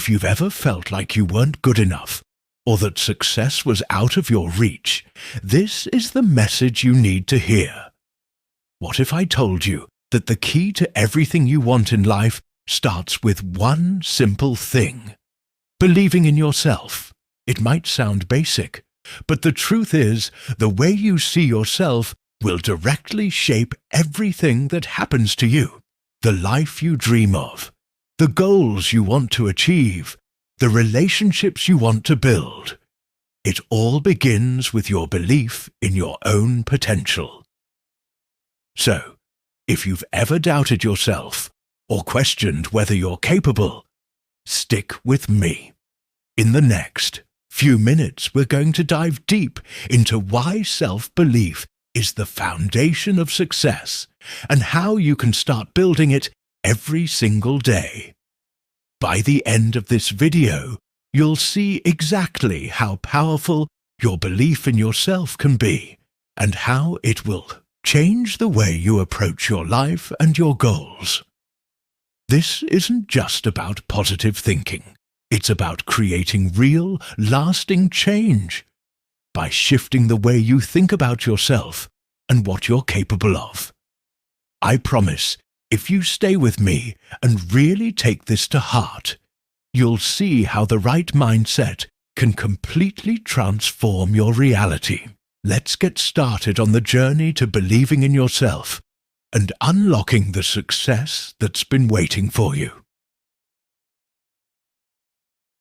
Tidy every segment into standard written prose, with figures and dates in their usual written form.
If you've ever felt like you weren't good enough, or that success was out of your reach, this is the message you need to hear. What if I told you that the key to everything you want in life starts with one simple thing? Believing in yourself. It might sound basic, but the truth is, the way you see yourself will directly shape everything that happens to you. The life you dream of, the goals you want to achieve, the relationships you want to build. It all begins with your belief in your own potential. So, if you've ever doubted yourself or questioned whether you're capable, stick with me. In the next few minutes, we're going to dive deep into why self-belief is the foundation of success and how you can start building it every single day. By the end of this video, you'll see exactly how powerful your belief in yourself can be and how it will change the way you approach your life and your goals. This isn't just about positive thinking. It's about creating real, lasting change by shifting the way you think about yourself and what you're capable of. I promise, if you stay with me and really take this to heart, you'll see how the right mindset can completely transform your reality. Let's get started on the journey to believing in yourself and unlocking the success that's been waiting for you.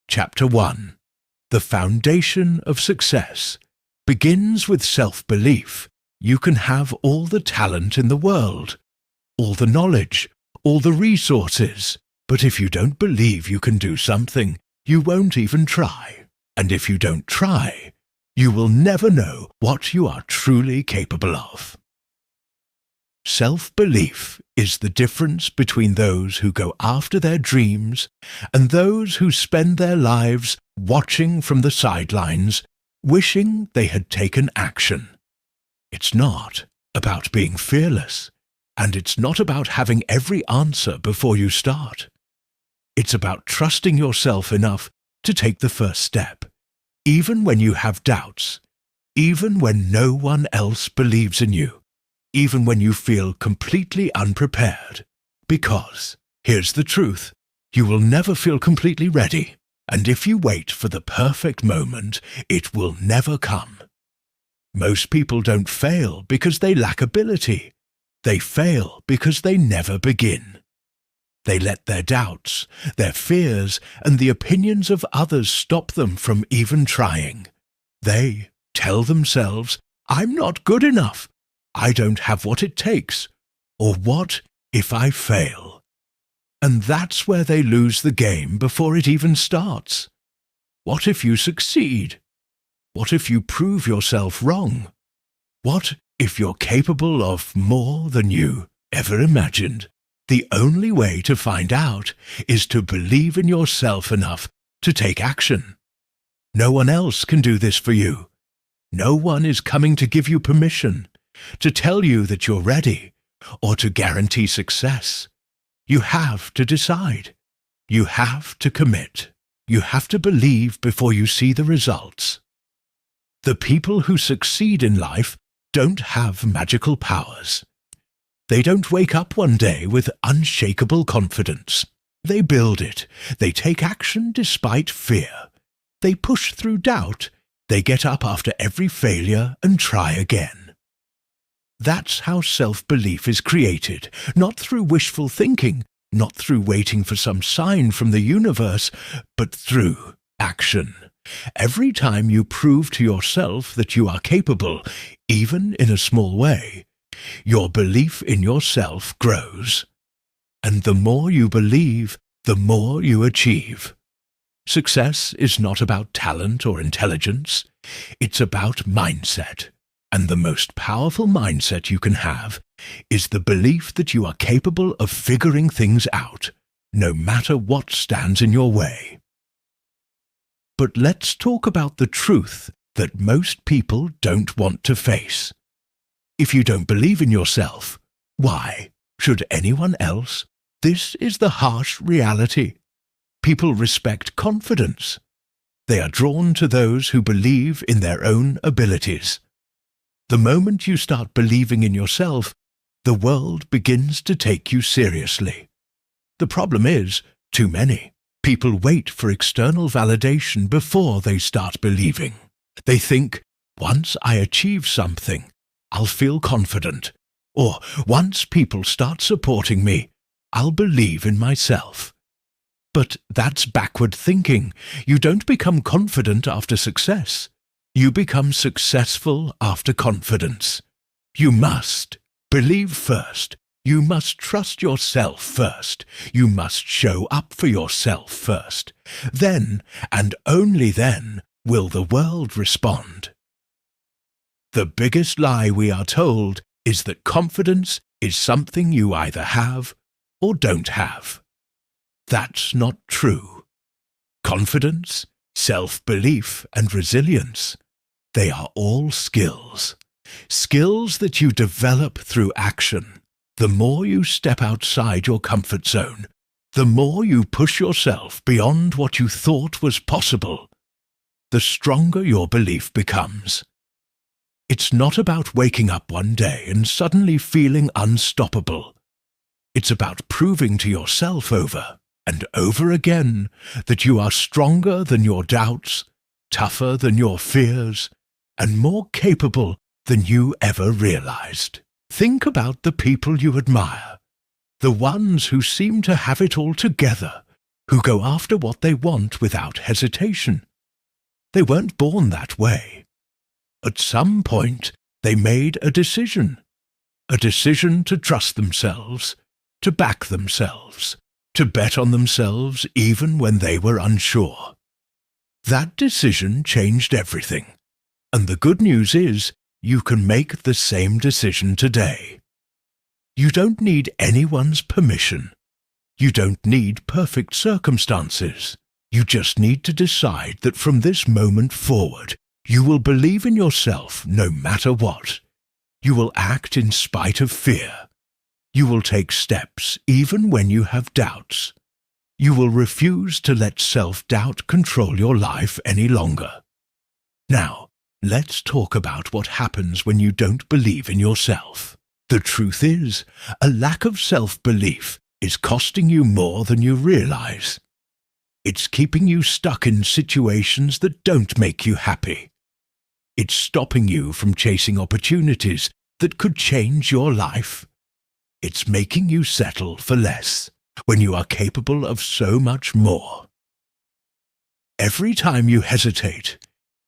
Chapter 1. The foundation of success begins with self-belief. You can have all the talent in the world, all the knowledge, all the resources, but if you don't believe you can do something, you won't even try. And if you don't try, you will never know what you are truly capable of. Self-belief is the difference between those who go after their dreams and those who spend their lives watching from the sidelines, wishing they had taken action. It's not about being fearless, and it's not about having every answer before you start. It's about trusting yourself enough to take the first step, even when you have doubts, even when no one else believes in you, even when you feel completely unprepared. Because, here's the truth, you will never feel completely ready, and if you wait for the perfect moment, it will never come. Most people don't fail because they lack ability. They fail because they never begin. They let their doubts, their fears, and the opinions of others stop them from even trying. They tell themselves, "I'm not good enough. I don't have what it takes," or "What if I fail?" And that's where they lose the game before it even starts. What if you succeed? What if you prove yourself wrong? What if you're capable of more than you ever imagined? The only way to find out is to believe in yourself enough to take action. No one else can do this for you. No one is coming to give you permission, to tell you that you're ready, or to guarantee success. You have to decide. You have to commit. You have to believe before you see the results. The people who succeed in life don't have magical powers. They don't wake up one day with unshakable confidence. They build it. They take action despite fear. They push through doubt. They get up after every failure and try again. That's how self-belief is created, not through wishful thinking, not through waiting for some sign from the universe, but through action. Every time you prove to yourself that you are capable, even in a small way, your belief in yourself grows. And the more you believe, the more you achieve. Success is not about talent or intelligence. It's about mindset. And the most powerful mindset you can have is the belief that you are capable of figuring things out, no matter what stands in your way. But let's talk about the truth that most people don't want to face. If you don't believe in yourself, why should anyone else? This is the harsh reality. People respect confidence. They are drawn to those who believe in their own abilities. The moment you start believing in yourself, the world begins to take you seriously. The problem is, too many. People wait for external validation before they start believing. They think, once I achieve something, I'll feel confident. Or, once people start supporting me, I'll believe in myself. But that's backward thinking. You don't become confident after success. You become successful after confidence. You must believe first. You must trust yourself first. You must show up for yourself first. Then, and only then, will the world respond. The biggest lie we are told is that confidence is something you either have or don't have. That's not true. Confidence, self-belief, and resilience, they are all skills. Skills that you develop through action. The more you step outside your comfort zone, the more you push yourself beyond what you thought was possible, the stronger your belief becomes. It's not about waking up one day and suddenly feeling unstoppable. It's about proving to yourself over and over again that you are stronger than your doubts, tougher than your fears, and more capable than you ever realized. Think about the people you admire, the ones who seem to have it all together, who go after what they want without hesitation. They weren't born that way. At some point, they made a decision to trust themselves, to back themselves, to bet on themselves even when they were unsure. That decision changed everything, and the good news is you can make the same decision today. You don't need anyone's permission. You don't need perfect circumstances. You just need to decide that from this moment forward, you will believe in yourself no matter what. You will act in spite of fear. You will take steps even when you have doubts. You will refuse to let self-doubt control your life any longer. Now, let's talk about what happens when you don't believe in yourself. The truth is, a lack of self-belief is costing you more than you realize. It's keeping you stuck in situations that don't make you happy. It's stopping you from chasing opportunities that could change your life. It's making you settle for less when you are capable of so much more. Every time you hesitate,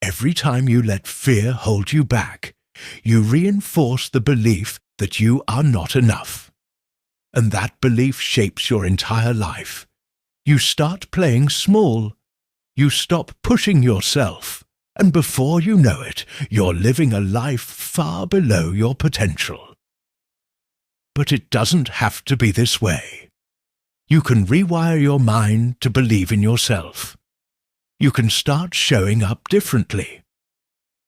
every time you let fear hold you back, you reinforce the belief that you are not enough. And that belief shapes your entire life. You start playing small. You stop pushing yourself. And before you know it, you're living a life far below your potential. But it doesn't have to be this way. You can rewire your mind to believe in yourself. You can start showing up differently.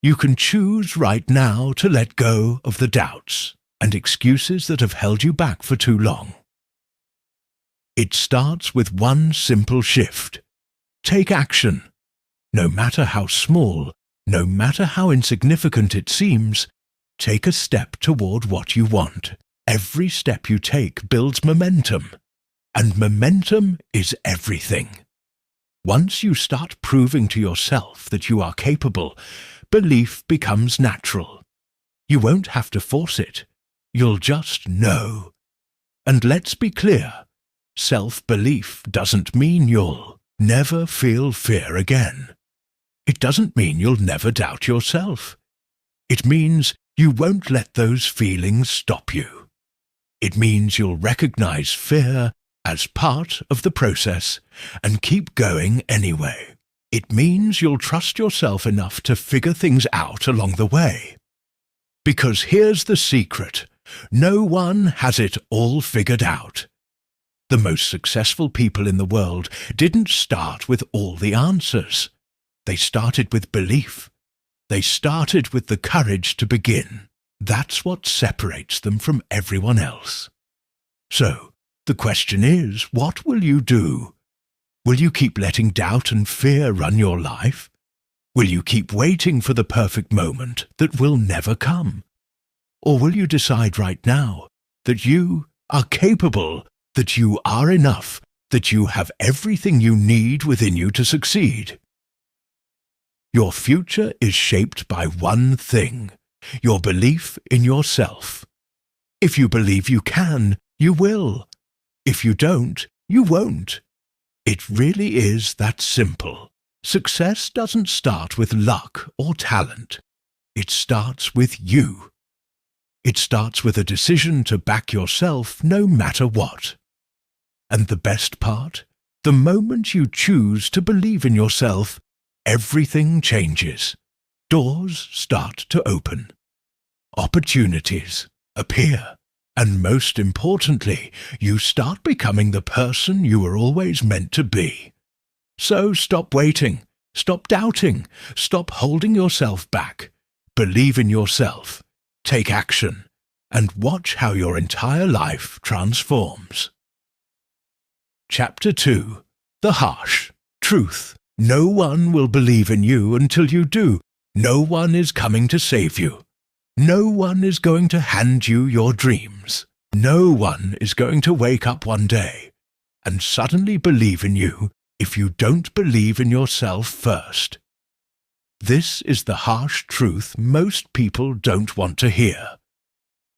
You can choose right now to let go of the doubts and excuses that have held you back for too long. It starts with one simple shift. Take action. No matter how small, no matter how insignificant it seems, take a step toward what you want. Every step you take builds momentum, and momentum is everything. Once you start proving to yourself that you are capable, belief becomes natural. You won't have to force it. You'll just know. And let's be clear, self-belief doesn't mean you'll never feel fear again. It doesn't mean you'll never doubt yourself. It means you won't let those feelings stop you. It means you'll recognize fear as part of the process and keep going anyway. It means you'll trust yourself enough to figure things out along the way. Because here's the secret. No one has it all figured out. The most successful people in the world didn't start with all the answers. They started with belief. They started with the courage to begin. That's what separates them from everyone else. So, the question is, what will you do? Will you keep letting doubt and fear run your life? Will you keep waiting for the perfect moment that will never come? Or will you decide right now that you are capable, that you are enough, that you have everything you need within you to succeed? Your future is shaped by one thing: your belief in yourself. If you believe you can, you will. If you don't, you won't. It really is that simple. Success doesn't start with luck or talent. It starts with you. It starts with a decision to back yourself no matter what. And the best part? The moment you choose to believe in yourself, everything changes. Doors start to open. Opportunities appear. And most importantly, you start becoming the person you were always meant to be. So stop waiting, stop doubting, stop holding yourself back. Believe in yourself, take action, and watch how your entire life transforms. Chapter 2. The Harsh Truth. No one will believe in you until you do. No one is coming to save you. No one is going to hand you your dreams. No one is going to wake up one day and suddenly believe in you if you don't believe in yourself first. This is the harsh truth most people don't want to hear.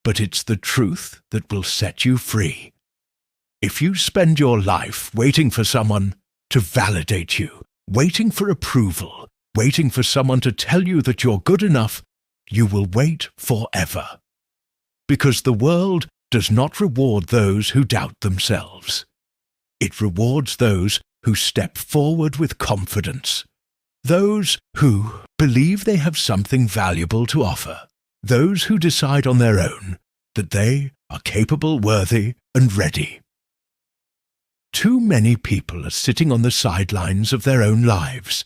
But it's the truth that will set you free. If you spend your life waiting for someone to validate you, waiting for approval, waiting for someone to tell you that you're good enough, you will wait forever. Because the world does not reward those who doubt themselves. It rewards those who step forward with confidence. Those who believe they have something valuable to offer. Those who decide on their own that they are capable, worthy, and ready. Too many people are sitting on the sidelines of their own lives,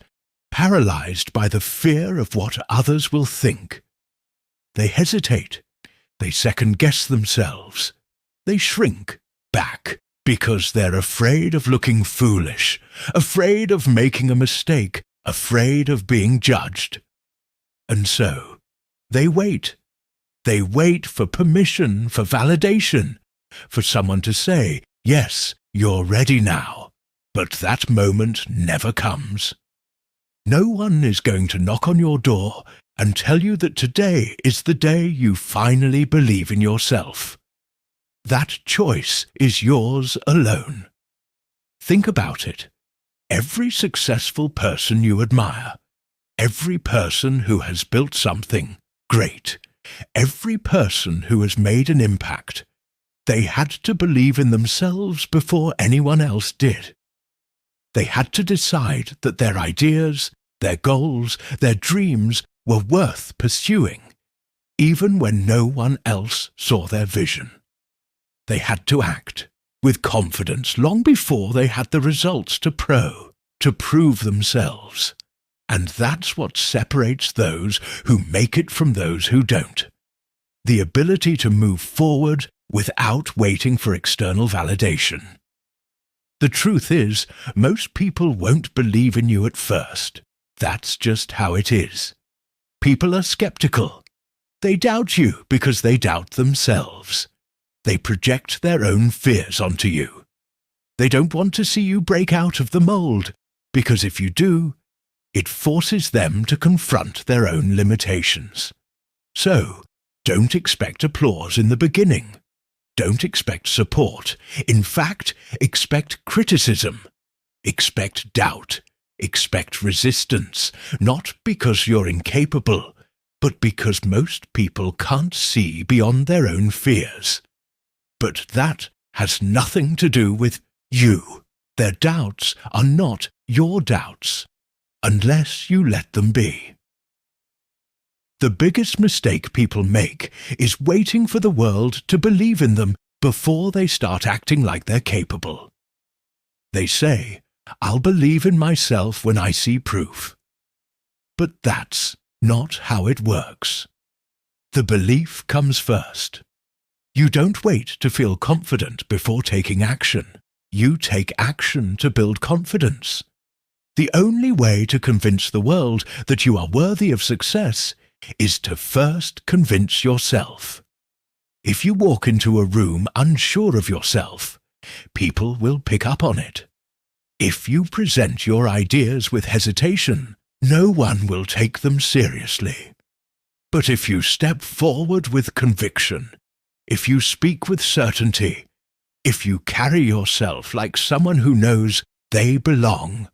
paralyzed by the fear of what others will think. They hesitate, they second-guess themselves, they shrink back because they're afraid of looking foolish, afraid of making a mistake, afraid of being judged. And so, they wait. They wait for permission, for validation, for someone to say, yes, you're ready now. But that moment never comes. No one is going to knock on your door and tell you that today is the day you finally believe in yourself. That choice is yours alone. Think about it. Every successful person you admire, every person who has built something great, every person who has made an impact, they had to believe in themselves before anyone else did. They had to decide that their ideas, their goals, their dreams were worth pursuing, even when no one else saw their vision. They had to act with confidence long before they had the results to prove themselves. And that's what separates those who make it from those who don't. The ability to move forward without waiting for external validation. The truth is, most people won't believe in you at first. That's just how it is. People are skeptical. They doubt you because they doubt themselves. They project their own fears onto you. They don't want to see you break out of the mold, because if you do, it forces them to confront their own limitations. So, don't expect applause in the beginning. Don't expect support. In fact, expect criticism. Expect doubt. Expect resistance. Not because you're incapable, but because most people can't see beyond their own fears. But that has nothing to do with you. Their doubts are not your doubts, unless you let them be. The biggest mistake people make is waiting for the world to believe in them before they start acting like they're capable. They say, "I'll believe in myself when I see proof." But that's not how it works. The belief comes first. You don't wait to feel confident before taking action. you take action to build confidence. The only way to convince the world that you are worthy of success is to first convince yourself. If you walk into a room unsure of yourself, people will pick up on it. If you present your ideas with hesitation, no one will take them seriously. But if you step forward with conviction, if you speak with certainty, if you carry yourself like someone who knows they belong,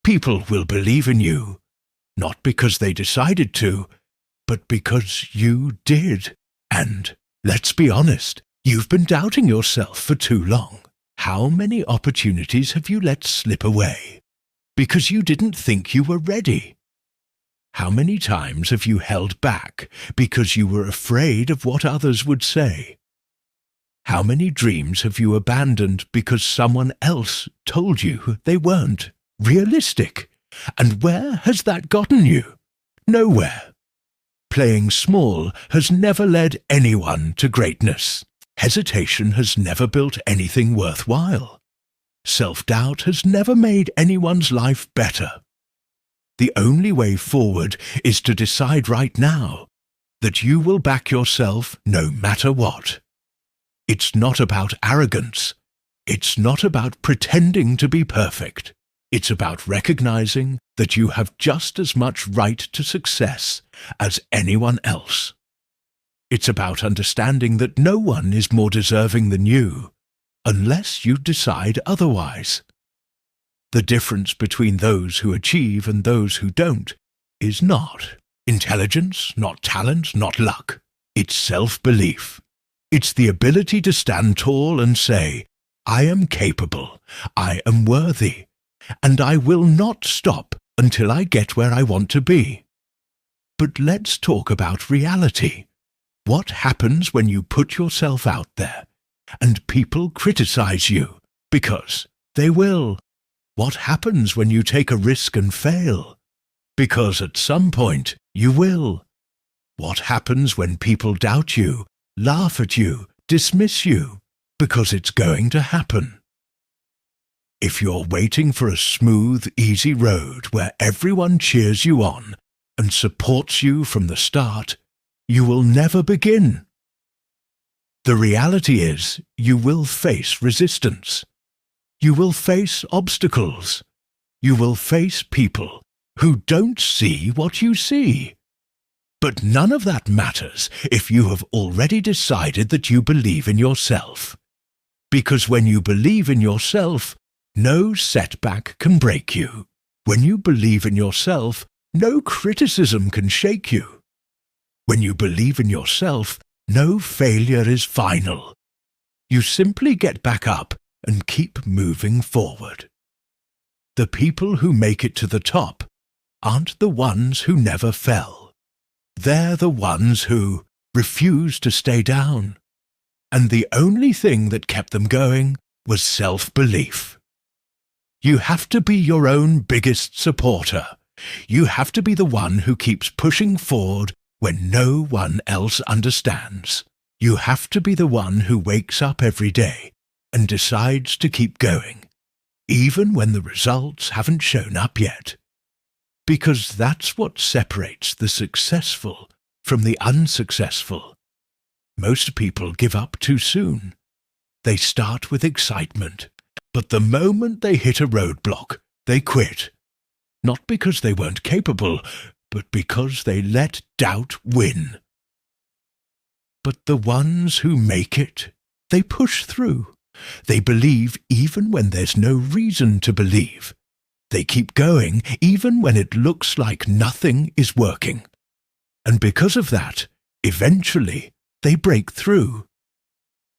people will believe in you, not because they decided to, but because you did. And, let's be honest, you've been doubting yourself for too long. How many opportunities have you let slip away because you didn't think you were ready? How many times have you held back because you were afraid of what others would say? How many dreams have you abandoned because someone else told you they weren't realistic? And where has that gotten you? Nowhere. Playing small has never led anyone to greatness. Hesitation has never built anything worthwhile. Self-doubt has never made anyone's life better. The only way forward is to decide right now that you will back yourself no matter what. It's not about arrogance. It's not about pretending to be perfect. It's about recognizing that you have just as much right to success as anyone else. It's about understanding that no one is more deserving than you, unless you decide otherwise. The difference between those who achieve and those who don't is not intelligence, not talent, not luck. It's self-belief. It's the ability to stand tall and say, I am capable, I am worthy, and I will not stop until I get where I want to be. But let's talk about reality. What happens when you put yourself out there and people criticize you? Because they will. What happens when you take a risk and fail? Because at some point you will. What happens when people doubt you, laugh at you, dismiss you? Because it's going to happen. If you're waiting for a smooth, easy road where everyone cheers you on and supports you from the start, you will never begin. The reality is, you will face resistance. You will face obstacles. You will face people who don't see what you see. But none of that matters if you have already decided that you believe in yourself. Because when you believe in yourself, no setback can break you. When you believe in yourself, no criticism can shake you. When you believe in yourself, no failure is final. You simply get back up and keep moving forward. The people who make it to the top aren't the ones who never fell. They're the ones who refuse to stay down. And the only thing that kept them going was self-belief. You have to be your own biggest supporter. You have to be the one who keeps pushing forward when no one else understands. You have to be the one who wakes up every day and decides to keep going, even when the results haven't shown up yet. Because that's what separates the successful from the unsuccessful. Most people give up too soon. They start with excitement, but the moment they hit a roadblock, they quit. Not because they weren't capable, but because they let doubt win. But the ones who make it, they push through. They believe even when there's no reason to believe. They keep going even when it looks like nothing is working. And because of that, eventually, they break through.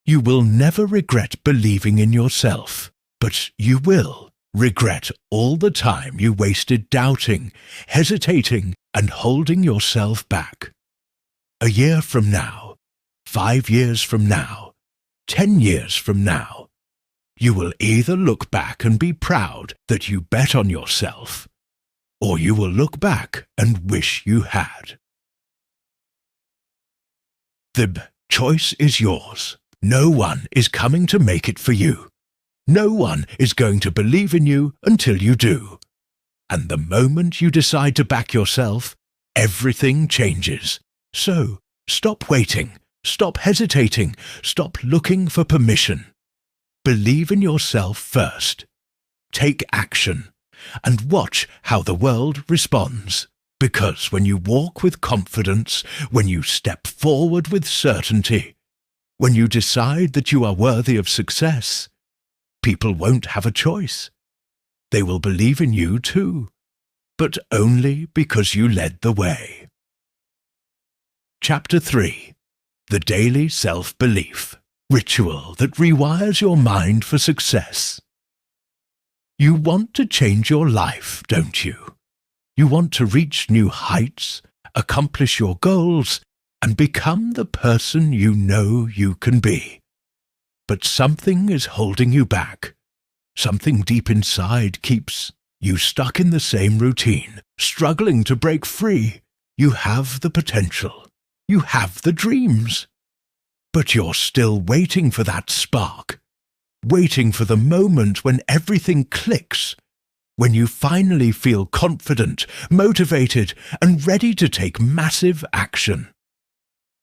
You will never regret believing in yourself, but you will regret all the time you wasted doubting, hesitating, and holding yourself back. A year from now, 5 years from now, 10 years from now, you will either look back and be proud that you bet on yourself, or you will look back and wish you had. The choice is yours. No one is coming to make it for you. No one is going to believe in you until you do. And the moment you decide to back yourself, everything changes. So, stop waiting, stop hesitating, stop looking for permission. Believe in yourself first. Take action, and watch how the world responds. Because when you walk with confidence, when you step forward with certainty, when you decide that you are worthy of success, people won't have a choice. They will believe in you too, but only because you led the way. Chapter 3. The Daily Self-Belief Ritual that rewires your mind for success. You want to change your life, don't you? You want to reach new heights, accomplish your goals, and become the person you know you can be. But something is holding you back. Something deep inside keeps you stuck in the same routine, struggling to break free. You have the potential. You have the dreams. But you're still waiting for that spark, waiting for the moment when everything clicks, when you finally feel confident, motivated, and ready to take massive action.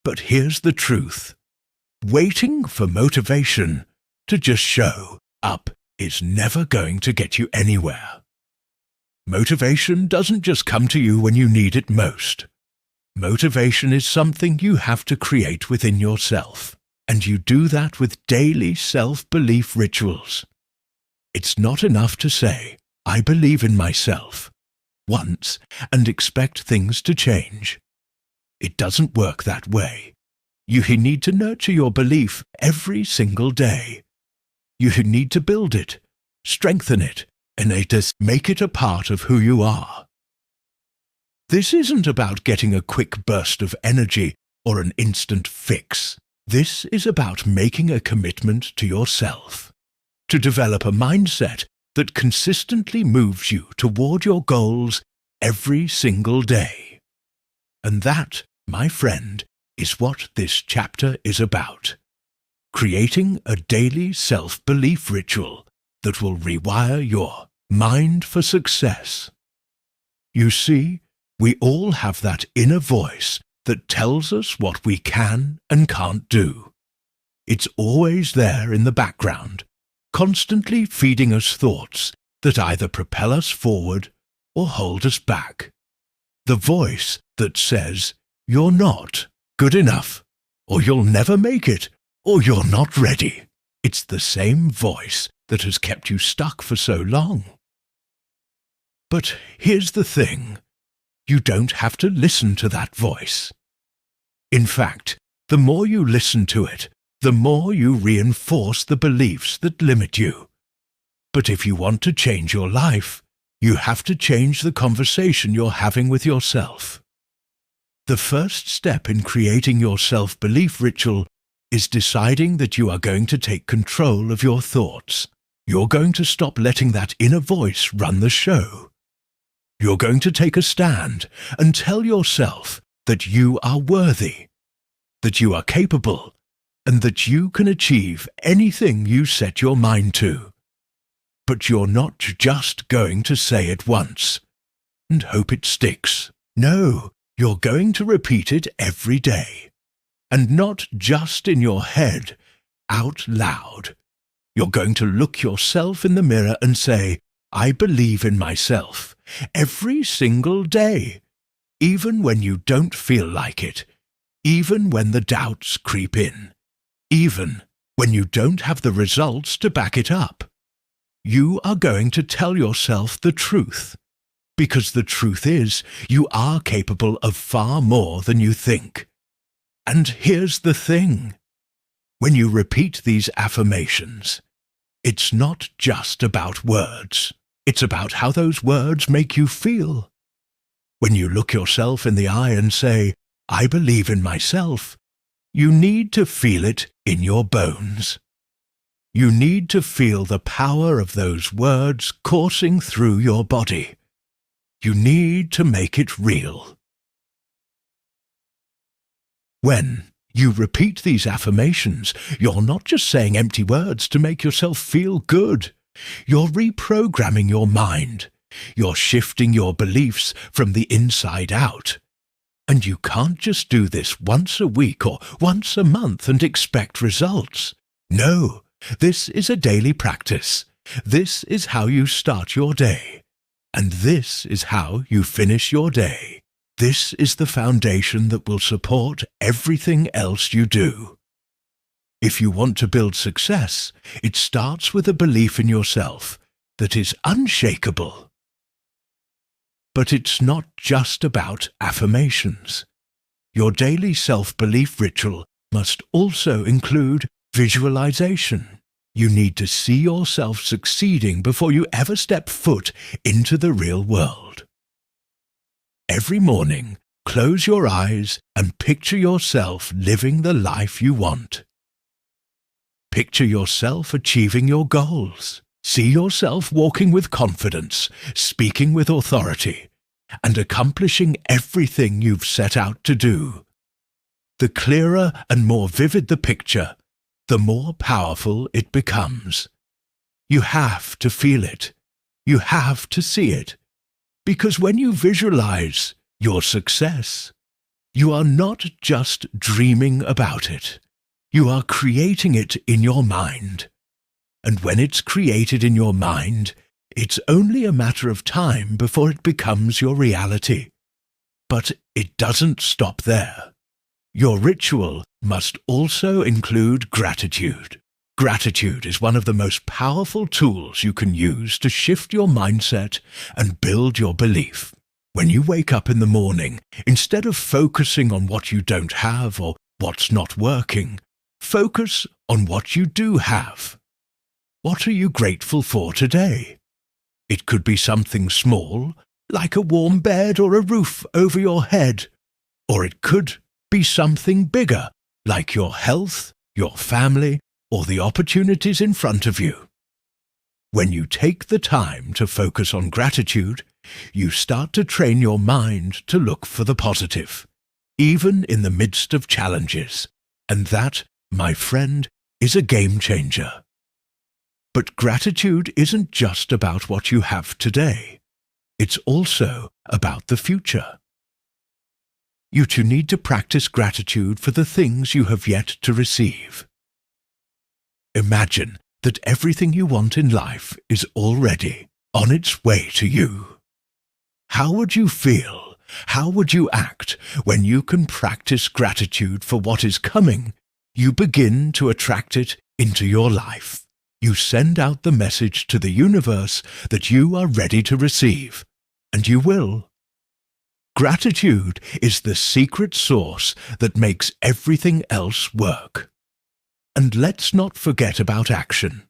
But here's the truth. Waiting for motivation to just show up is never going to get you anywhere. Motivation doesn't just come to you when you need it most. Motivation is something you have to create within yourself, and you do that with daily self-belief rituals. It's not enough to say, "I believe in myself," once and expect things to change. It doesn't work that way. You need to nurture your belief every single day. You need to build it, strengthen it, and make it a part of who you are. This isn't about getting a quick burst of energy or an instant fix. This is about making a commitment to yourself, to develop a mindset that consistently moves you toward your goals every single day. And that, my friend, is what this chapter is about. Creating a daily self-belief ritual that will rewire your mind for success. You see, we all have that inner voice that tells us what we can and can't do. It's always there in the background, constantly feeding us thoughts that either propel us forward or hold us back. The voice that says, "You're not good enough," or "You'll never make it," or "You're not ready." It's the same voice that has kept you stuck for so long. But here's the thing. You don't have to listen to that voice. In fact, the more you listen to it, the more you reinforce the beliefs that limit you. But if you want to change your life, you have to change the conversation you're having with yourself. The first step in creating your self-belief ritual is deciding that you are going to take control of your thoughts. You're going to stop letting that inner voice run the show. You're going to take a stand and tell yourself that you are worthy, that you are capable, and that you can achieve anything you set your mind to. But you're not just going to say it once and hope it sticks. No, you're going to repeat it every day. And not just in your head, out loud. You're going to look yourself in the mirror and say, "I believe in myself," every single day, even when you don't feel like it, even when the doubts creep in, even when you don't have the results to back it up. You are going to tell yourself the truth, because the truth is you are capable of far more than you think. And here's the thing. When you repeat these affirmations, it's not just about words. It's about how those words make you feel. When you look yourself in the eye and say, "I believe in myself," you need to feel it in your bones. You need to feel the power of those words coursing through your body. You need to make it real. When You repeat these affirmations. You're not just saying empty words to make yourself feel good. You're reprogramming your mind. You're shifting your beliefs from the inside out. And you can't just do this once a week or once a month and expect results. No, this is a daily practice. This is how you start your day. And this is how you finish your day. This is the foundation that will support everything else you do. If you want to build success, it starts with a belief in yourself that is unshakable. But it's not just about affirmations. Your daily self-belief ritual must also include visualization. You need to see yourself succeeding before you ever step foot into the real world. Every morning, close your eyes and picture yourself living the life you want. Picture yourself achieving your goals. See yourself walking with confidence, speaking with authority, and accomplishing everything you've set out to do. The clearer and more vivid the picture, the more powerful it becomes. You have to feel it. You have to see it. Because when you visualize your success, you are not just dreaming about it. You are creating it in your mind. And when it's created in your mind, it's only a matter of time before it becomes your reality. But it doesn't stop there. Your ritual must also include gratitude. Gratitude is one of the most powerful tools you can use to shift your mindset and build your belief. When you wake up in the morning, instead of focusing on what you don't have or what's not working, focus on what you do have. What are you grateful for today? It could be something small, like a warm bed or a roof over your head, or it could be something bigger, like your health, your family, or the opportunities in front of you. When you take the time to focus on gratitude, you start to train your mind to look for the positive, even in the midst of challenges. And that, my friend, is a game changer. But gratitude isn't just about what you have today. It's also about the future. You too need to practice gratitude for the things you have yet to receive. Imagine that everything you want in life is already on its way to you. How would you feel? How would you act when you can practice gratitude for what is coming? You begin to attract it into your life. You send out the message to the universe that you are ready to receive, and you will. Gratitude is the secret sauce that makes everything else work. And let's not forget about action.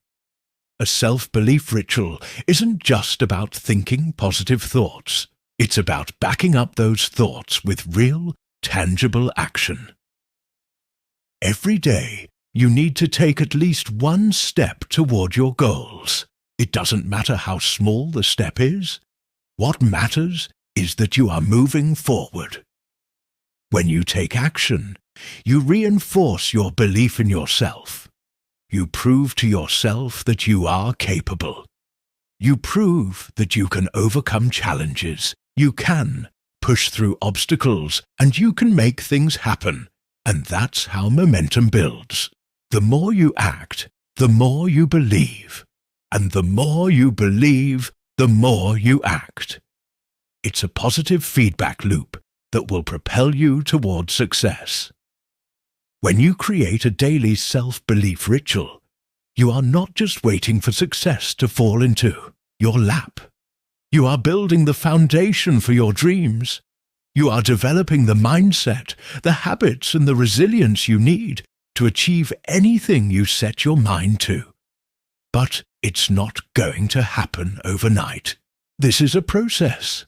A self-belief ritual isn't just about thinking positive thoughts. It's about backing up those thoughts with real, tangible action. Every day, you need to take at least one step toward your goals. It doesn't matter how small the step is. What matters is that you are moving forward. When you take action, you reinforce your belief in yourself. You prove to yourself that you are capable. You prove that you can overcome challenges. You can push through obstacles, and you can make things happen. And that's how momentum builds. The more you act, the more you believe. And the more you believe, the more you act. It's a positive feedback loop that will propel you towards success. When you create a daily self-belief ritual, you are not just waiting for success to fall into your lap. You are building the foundation for your dreams. You are developing the mindset, the habits, and the resilience you need to achieve anything you set your mind to. But it's not going to happen overnight. This is a process.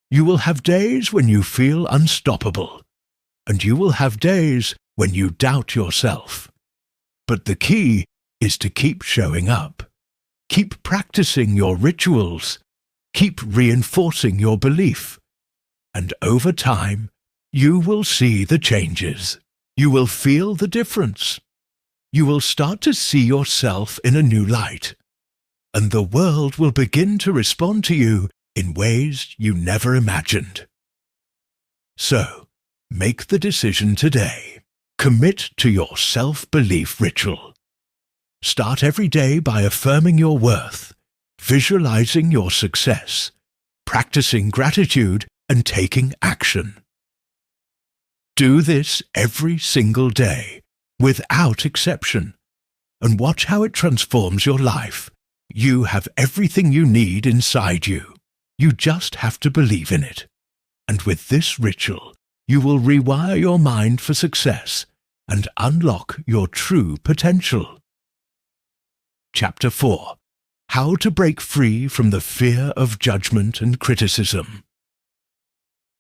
You will have days when you feel unstoppable, and you will have days when you doubt yourself. But the key is to keep showing up. Keep practicing your rituals. Keep reinforcing your belief. And over time, you will see the changes. You will feel the difference. You will start to see yourself in a new light, and the world will begin to respond to you in ways you never imagined. So, make the decision today. Commit to your self-belief ritual. Start every day by affirming your worth, visualizing your success, practicing gratitude, and taking action. Do this every single day, without exception, and watch how it transforms your life. You have everything you need inside you. You just have to believe in it. And with this ritual, you will rewire your mind for success and unlock your true potential. Chapter 4. How to break free from the fear of judgment and criticism.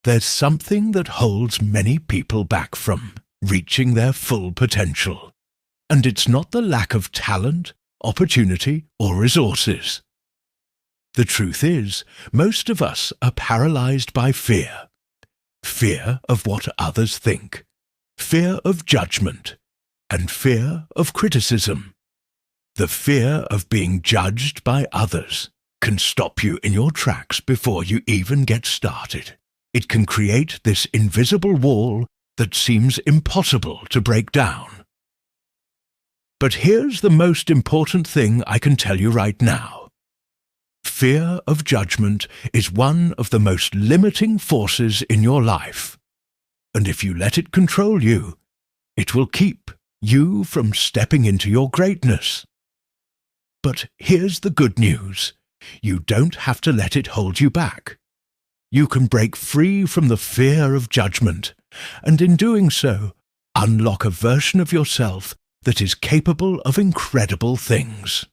There's something that holds many people back from reaching their full potential, and it's not the lack of talent, opportunity, or resources. The truth is, most of us are paralyzed by fear. Fear of what others think, fear of judgment, and fear of criticism. The fear of being judged by others can stop you in your tracks before you even get started. It can create this invisible wall that seems impossible to break down. But here's the most important thing I can tell you right now. Fear of judgment is one of the most limiting forces in your life, and if you let it control you, it will keep you from stepping into your greatness. But here's the good news. You don't have to let it hold you back. You can break free from the fear of judgment, and in doing so, unlock a version of yourself that is capable of incredible things.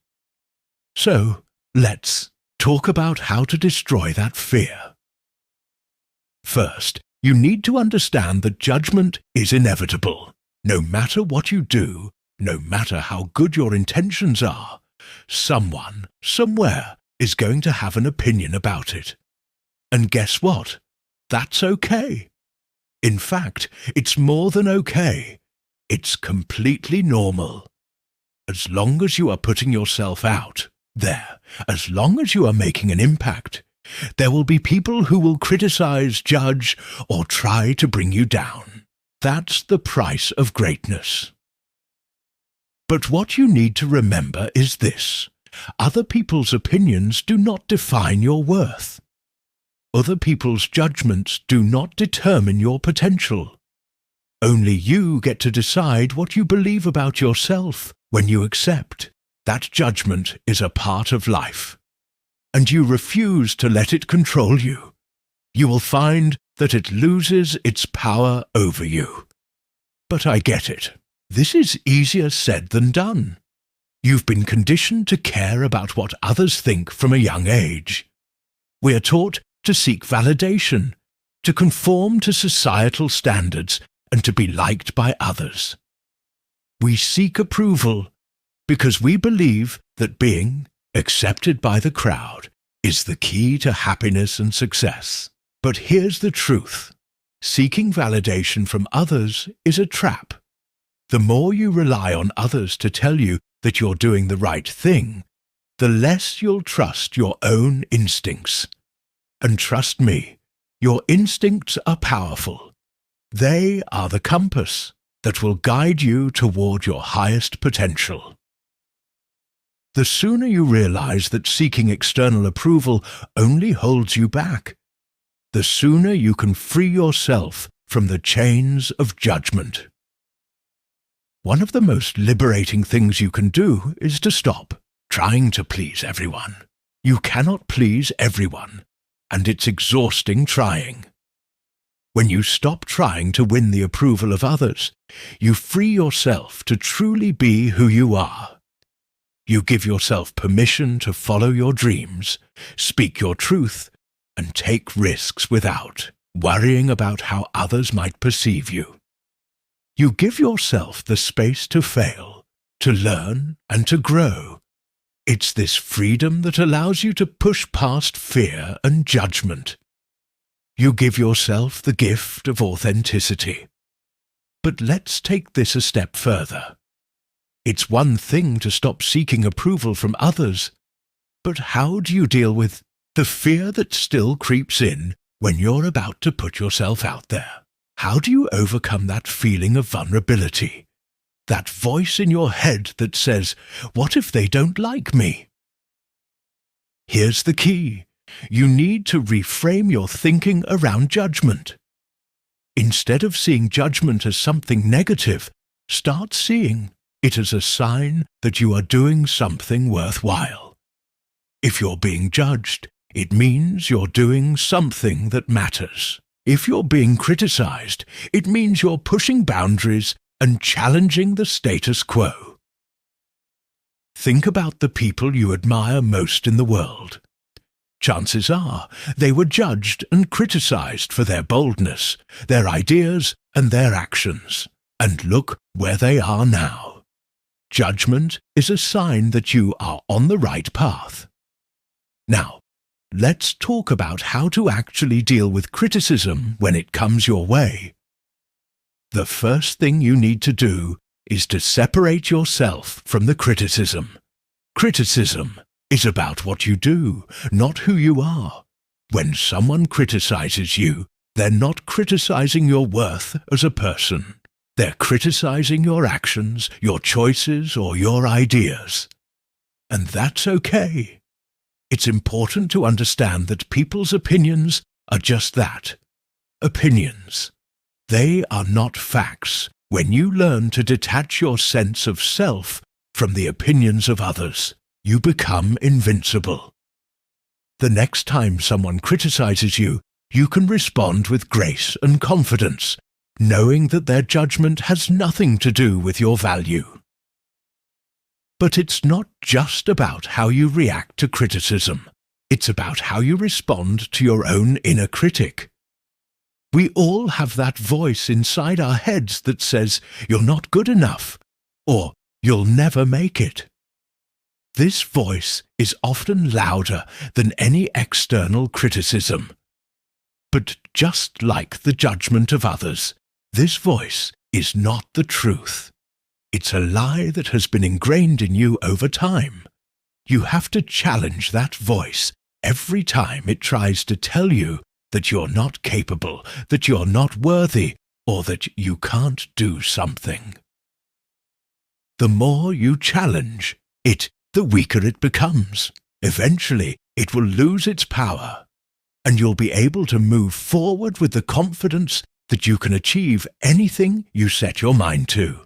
So, let's talk about how to destroy that fear. First, you need to understand that judgment is inevitable. No matter what you do, no matter how good your intentions are, someone, somewhere, is going to have an opinion about it. And guess what? That's okay. In fact, it's more than okay. It's completely normal. As long as you are putting yourself out there, as long as you are making an impact, there will be people who will criticize, judge, or try to bring you down. That's the price of greatness. But what you need to remember is this. Other people's opinions do not define your worth. Other people's judgments do not determine your potential. Only you get to decide what you believe about yourself when you accept that judgment is a part of life, and you refuse to let it control you. You will find that it loses its power over you. But I get it. This is easier said than done. You've been conditioned to care about what others think from a young age. We are taught to seek validation, to conform to societal standards, and to be liked by others. We seek approval because we believe that being accepted by the crowd is the key to happiness and success. But here's the truth. Seeking validation from others is a trap. The more you rely on others to tell you that you're doing the right thing, the less you'll trust your own instincts. And trust me, your instincts are powerful. They are the compass that will guide you toward your highest potential. The sooner you realize that seeking external approval only holds you back, the sooner you can free yourself from the chains of judgment. One of the most liberating things you can do is to stop trying to please everyone. You cannot please everyone, and it's exhausting trying. When you stop trying to win the approval of others, you free yourself to truly be who you are. You give yourself permission to follow your dreams, speak your truth, and take risks without worrying about how others might perceive you. You give yourself the space to fail, to learn, and to grow. It's this freedom that allows you to push past fear and judgment. You give yourself the gift of authenticity. But let's take this a step further. It's one thing to stop seeking approval from others, but how do you deal with the fear that still creeps in when you're about to put yourself out there? How do you overcome that feeling of vulnerability? That voice in your head that says, "What if they don't like me?" Here's the key. You need to reframe your thinking around judgment. Instead of seeing judgment as something negative, start seeing it as a sign that you are doing something worthwhile. If you're being judged, it means you're doing something that matters. If you're being criticized, it means you're pushing boundaries and challenging the status quo. Think about the people you admire most in the world. Chances are they were judged and criticized for their boldness, their ideas, and their actions. And look where they are now. Judgment is a sign that you are on the right path. Now, let's talk about how to actually deal with criticism when it comes your way. The first thing you need to do is to separate yourself from the criticism. Criticism is about what you do, not who you are. When someone criticizes you, they're not criticizing your worth as a person. They're criticizing your actions, your choices, or your ideas. And that's okay. It's important to understand that people's opinions are just that, opinions. They are not facts. When you learn to detach your sense of self from the opinions of others, you become invincible. The next time someone criticizes you, you can respond with grace and confidence, knowing that their judgment has nothing to do with your value. But it's not just about how you react to criticism. It's about how you respond to your own inner critic. We all have that voice inside our heads that says, "You're not good enough," or "You'll never make it." This voice is often louder than any external criticism. But just like the judgment of others, this voice is not the truth. It's a lie that has been ingrained in you over time. You have to challenge that voice every time it tries to tell you that you're not capable, that you're not worthy, or that you can't do something. The more you challenge it, the weaker it becomes. Eventually, it will lose its power, and you'll be able to move forward with the confidence that you can achieve anything you set your mind to.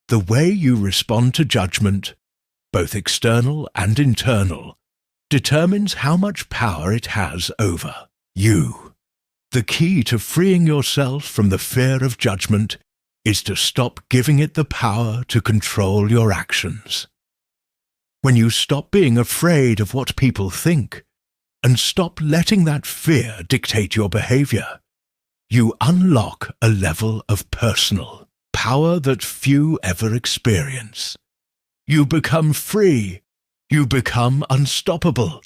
The way you respond to judgment, both external and internal, determines how much power it has over you. The key to freeing yourself from the fear of judgment is to stop giving it the power to control your actions. When you stop being afraid of what people think and stop letting that fear dictate your behavior, you unlock a level of personal power that few ever experience. You become free. You become unstoppable.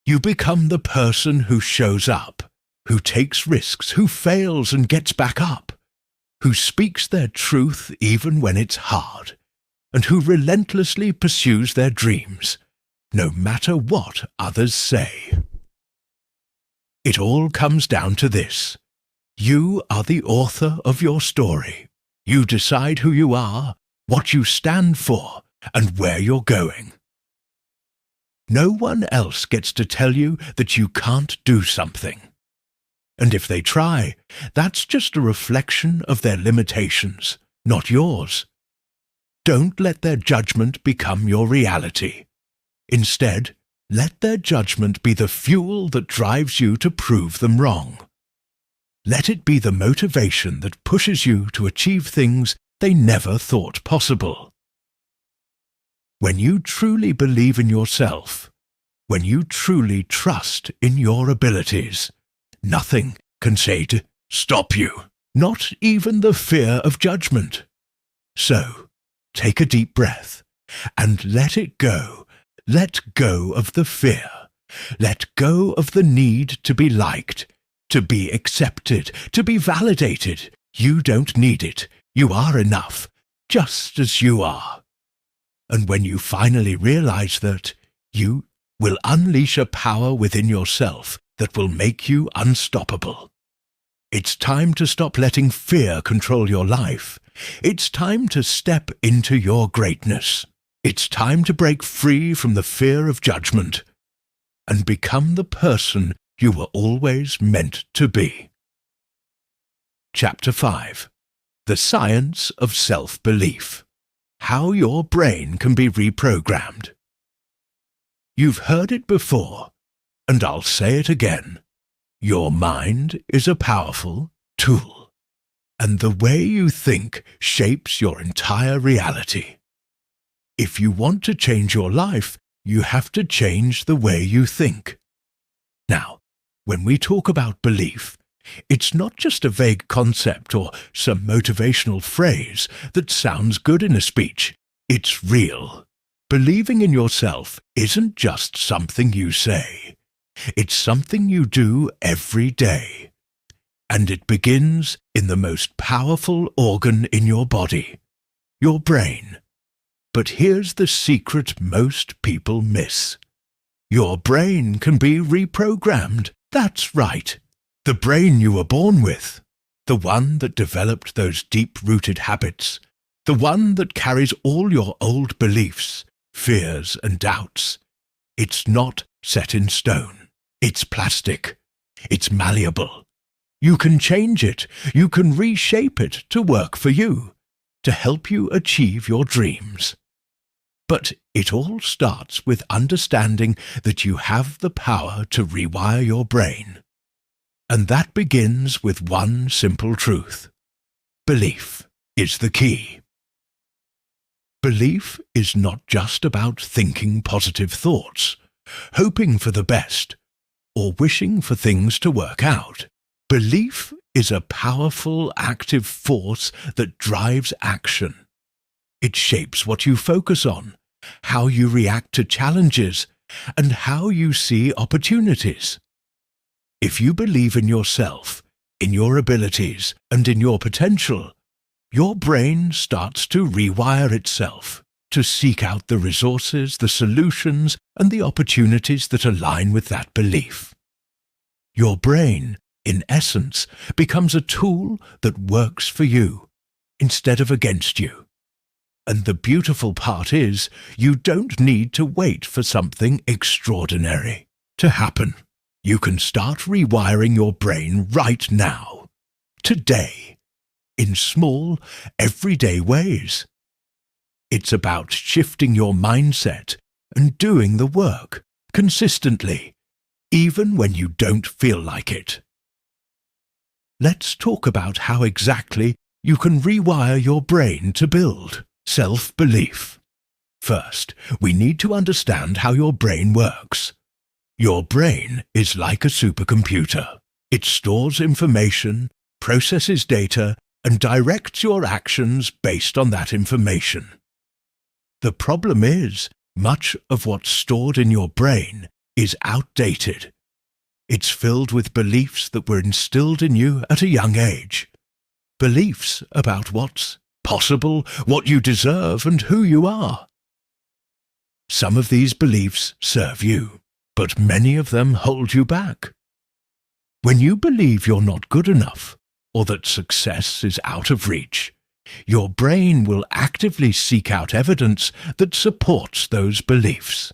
You become the person who shows up, who takes risks, who fails and gets back up, who speaks their truth even when it's hard, and who relentlessly pursues their dreams, no matter what others say. It all comes down to this. You are the author of your story. You decide who you are, what you stand for, and where you're going. No one else gets to tell you that you can't do something. And if they try, that's just a reflection of their limitations, not yours. Don't let their judgment become your reality. Instead, let their judgment be the fuel that drives you to prove them wrong. Let it be the motivation that pushes you to achieve things they never thought possible. When you truly believe in yourself, when you truly trust in your abilities, nothing can say to stop you, not even the fear of judgment. So, take a deep breath and let it go. Let go of the fear. Let go of the need to be liked, to be accepted, to be validated, You don't need it. You are enough, just as you are. And when you finally realize that, you will unleash a power within yourself that will make you unstoppable. It's time to stop letting fear control your life. It's time to step into your greatness. It's time to break free from the fear of judgment and become the person you were always meant to be. Chapter 5. The Science of Self-Belief. How your brain can be reprogrammed. You've heard it before, and I'll say it again. Your mind is a powerful tool, and the way you think shapes your entire reality. If you want to change your life, you have to change the way you think. Now, when we talk about belief, it's not just a vague concept or some motivational phrase that sounds good in a speech. It's real. Believing in yourself isn't just something you say. It's something you do every day. And it begins in the most powerful organ in your body, your brain. But here's the secret most people miss. Your brain can be reprogrammed. That's right. The brain you were born with, the one that developed those deep-rooted habits, the one that carries all your old beliefs, fears and doubts. It's not set in stone. It's plastic. It's malleable. You can change it. You can reshape it to work for you, to help you achieve your dreams. But it all starts with understanding that you have the power to rewire your brain. And that begins with one simple truth. Belief is the key. Belief is not just about thinking positive thoughts, hoping for the best, or wishing for things to work out. Belief is a powerful, active force that drives action. It shapes what you focus on, how you react to challenges, and how you see opportunities. If you believe in yourself, in your abilities, and in your potential, your brain starts to rewire itself, to seek out the resources, the solutions, and the opportunities that align with that belief. Your brain, in essence, becomes a tool that works for you, instead of against you. And the beautiful part is, you don't need to wait for something extraordinary to happen. You can start rewiring your brain right now, today, in small, everyday ways. It's about shifting your mindset and doing the work consistently, even when you don't feel like it. Let's talk about how exactly you can rewire your brain to build self-belief. First, we need to understand how your brain works. Your brain is like a supercomputer. It stores information, processes data, and directs your actions based on that information. The problem is, much of what's stored in your brain is outdated. It's filled with beliefs that were instilled in you at a young age. Beliefs about what's possible, what you deserve, and who you are. Some of these beliefs serve you, but many of them hold you back. When you believe you're not good enough, or that success is out of reach, your brain will actively seek out evidence that supports those beliefs.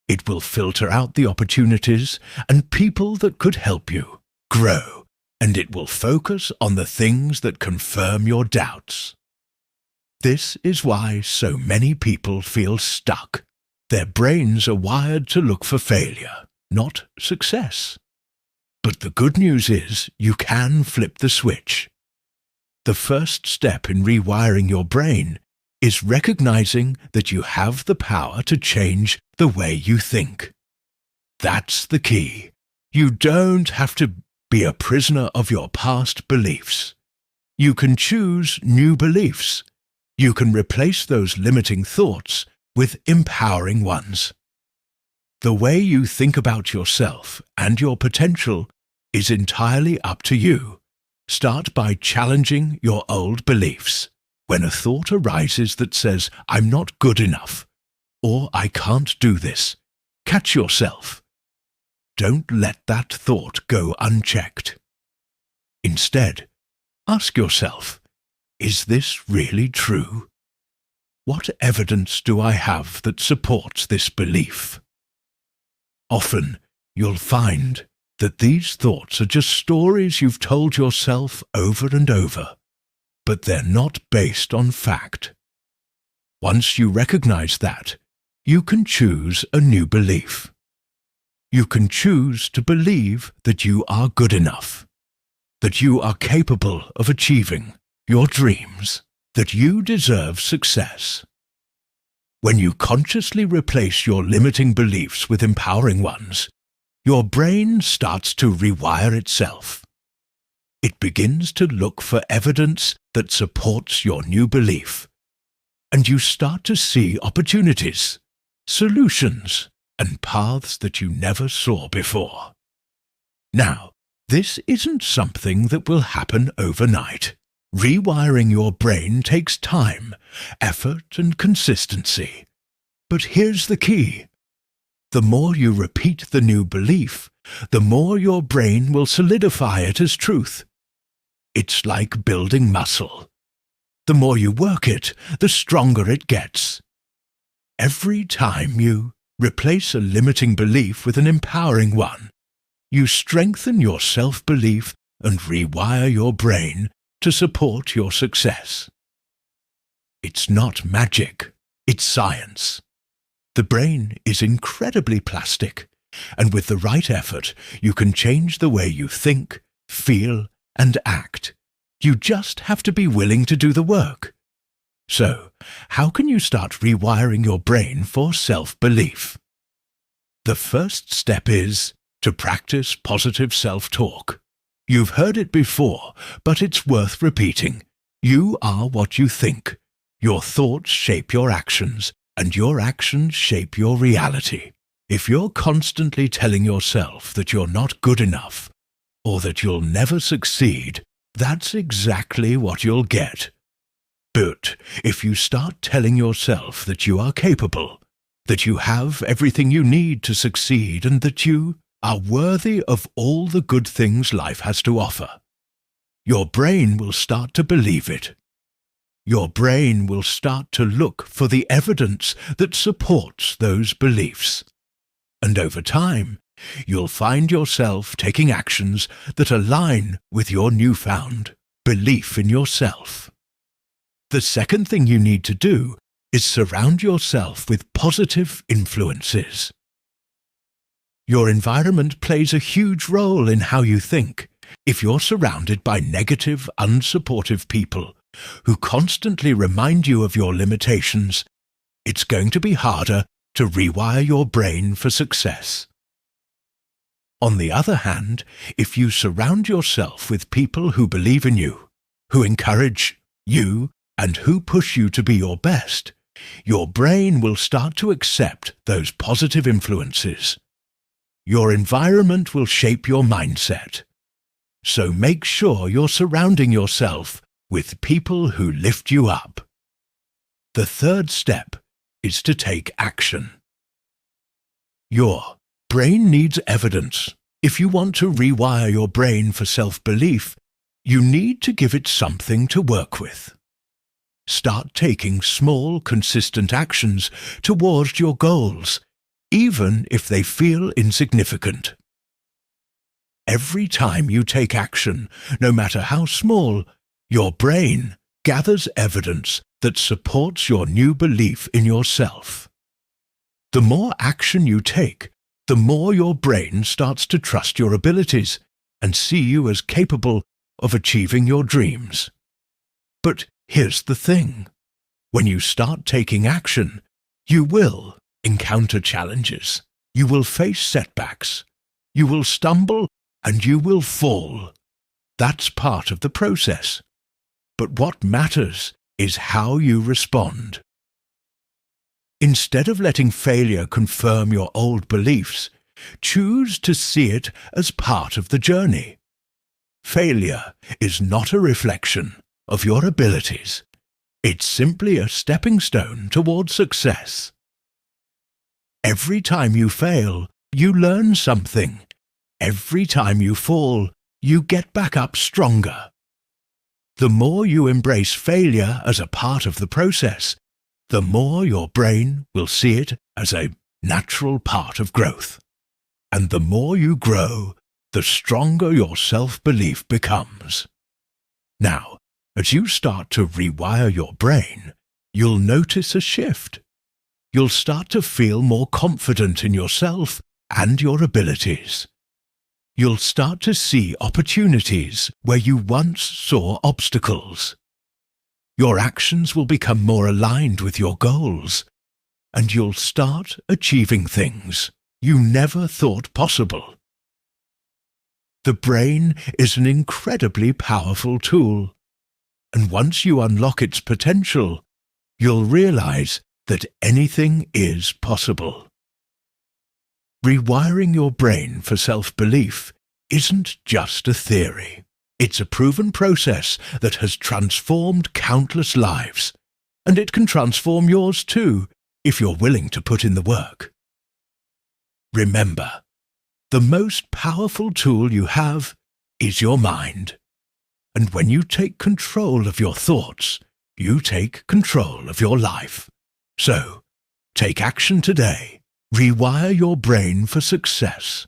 It will filter out the opportunities and people that could help you grow, and it will focus on the things that confirm your doubts. This is why so many people feel stuck. Their brains are wired to look for failure, not success. But the good news is you can flip the switch. The first step in rewiring your brain is recognizing that you have the power to change the way you think. That's the key. You don't have to be a prisoner of your past beliefs. You can choose new beliefs. You can replace those limiting thoughts with empowering ones. The way you think about yourself and your potential is entirely up to you, Start by challenging your old beliefs. When a thought arises that says, "I'm not good enough," or "I can't do this," catch yourself. Don't let that thought go unchecked. Instead, ask yourself, is this really true? What evidence do I have that supports this belief? Often, you'll find that these thoughts are just stories you've told yourself over and over, but they're not based on fact. Once you recognize that, you can choose a new belief. You can choose to believe that you are good enough, that you are capable of achieving your dreams, that you deserve success. When you consciously replace your limiting beliefs with empowering ones, your brain starts to rewire itself. It begins to look for evidence that supports your new belief, and you start to see opportunities, solutions, and paths that you never saw before. Now, this isn't something that will happen overnight. Rewiring your brain takes time, effort, and consistency. But here's the key. The more you repeat the new belief, the more your brain will solidify it as truth. It's like building muscle. The more you work it, the stronger it gets. Every time you replace a limiting belief with an empowering one, you strengthen your self-belief and rewire your brain to support your success. It's not magic, it's science. The brain is incredibly plastic, and with the right effort, you can change the way you think, feel, and act. You just have to be willing to do the work. So, how can you start rewiring your brain for self-belief? The first step is to practice positive self-talk. You've heard it before, but it's worth repeating. You are what you think. Your thoughts shape your actions, and your actions shape your reality. If you're constantly telling yourself that you're not good enough, or that you'll never succeed, that's exactly what you'll get. But if you start telling yourself that you are capable, that you have everything you need to succeed, and that you are worthy of all the good things life has to offer, your brain will start to believe it. Your brain will start to look for the evidence that supports those beliefs. And over time, you'll find yourself taking actions that align with your newfound belief in yourself. The second thing you need to do is surround yourself with positive influences. Your environment plays a huge role in how you think. If you're surrounded by negative, unsupportive people who constantly remind you of your limitations, it's going to be harder to rewire your brain for success. On the other hand, if you surround yourself with people who believe in you, who encourage you, and who push you to be your best, your brain will start to accept those positive influences. Your environment will shape your mindset. So make sure you're surrounding yourself with people who lift you up. The third step is to take action. Your brain needs evidence. If you want to rewire your brain for self-belief, you need to give it something to work with. Start taking small, consistent actions towards your goals, even if they feel insignificant. Every time you take action, no matter how small, your brain gathers evidence that supports your new belief in yourself. The more action you take, the more your brain starts to trust your abilities and see you as capable of achieving your dreams. But here's the thing. When you start taking action, you will encounter challenges. You will face setbacks. You will stumble and you will fall. That's part of the process. But what matters is how you respond. Instead of letting failure confirm your old beliefs, choose to see it as part of the journey. Failure is not a reflection of your abilities. It's simply a stepping stone towards success. Every time you fail, you learn something. Every time you fall, you get back up stronger. The more you embrace failure as a part of the process, the more your brain will see it as a natural part of growth. And the more you grow, the stronger your self-belief becomes. Now, as you start to rewire your brain, you'll notice a shift. You'll start to feel more confident in yourself and your abilities. You'll start to see opportunities where you once saw obstacles. Your actions will become more aligned with your goals, and you'll start achieving things you never thought possible. The brain is an incredibly powerful tool, and once you unlock its potential, you'll realize that anything is possible. Rewiring your brain for self-belief isn't just a theory. It's a proven process that has transformed countless lives, and it can transform yours too, if you're willing to put in the work. Remember, the most powerful tool you have is your mind. And when you take control of your thoughts, you take control of your life. So, take action today. Rewire your brain for success,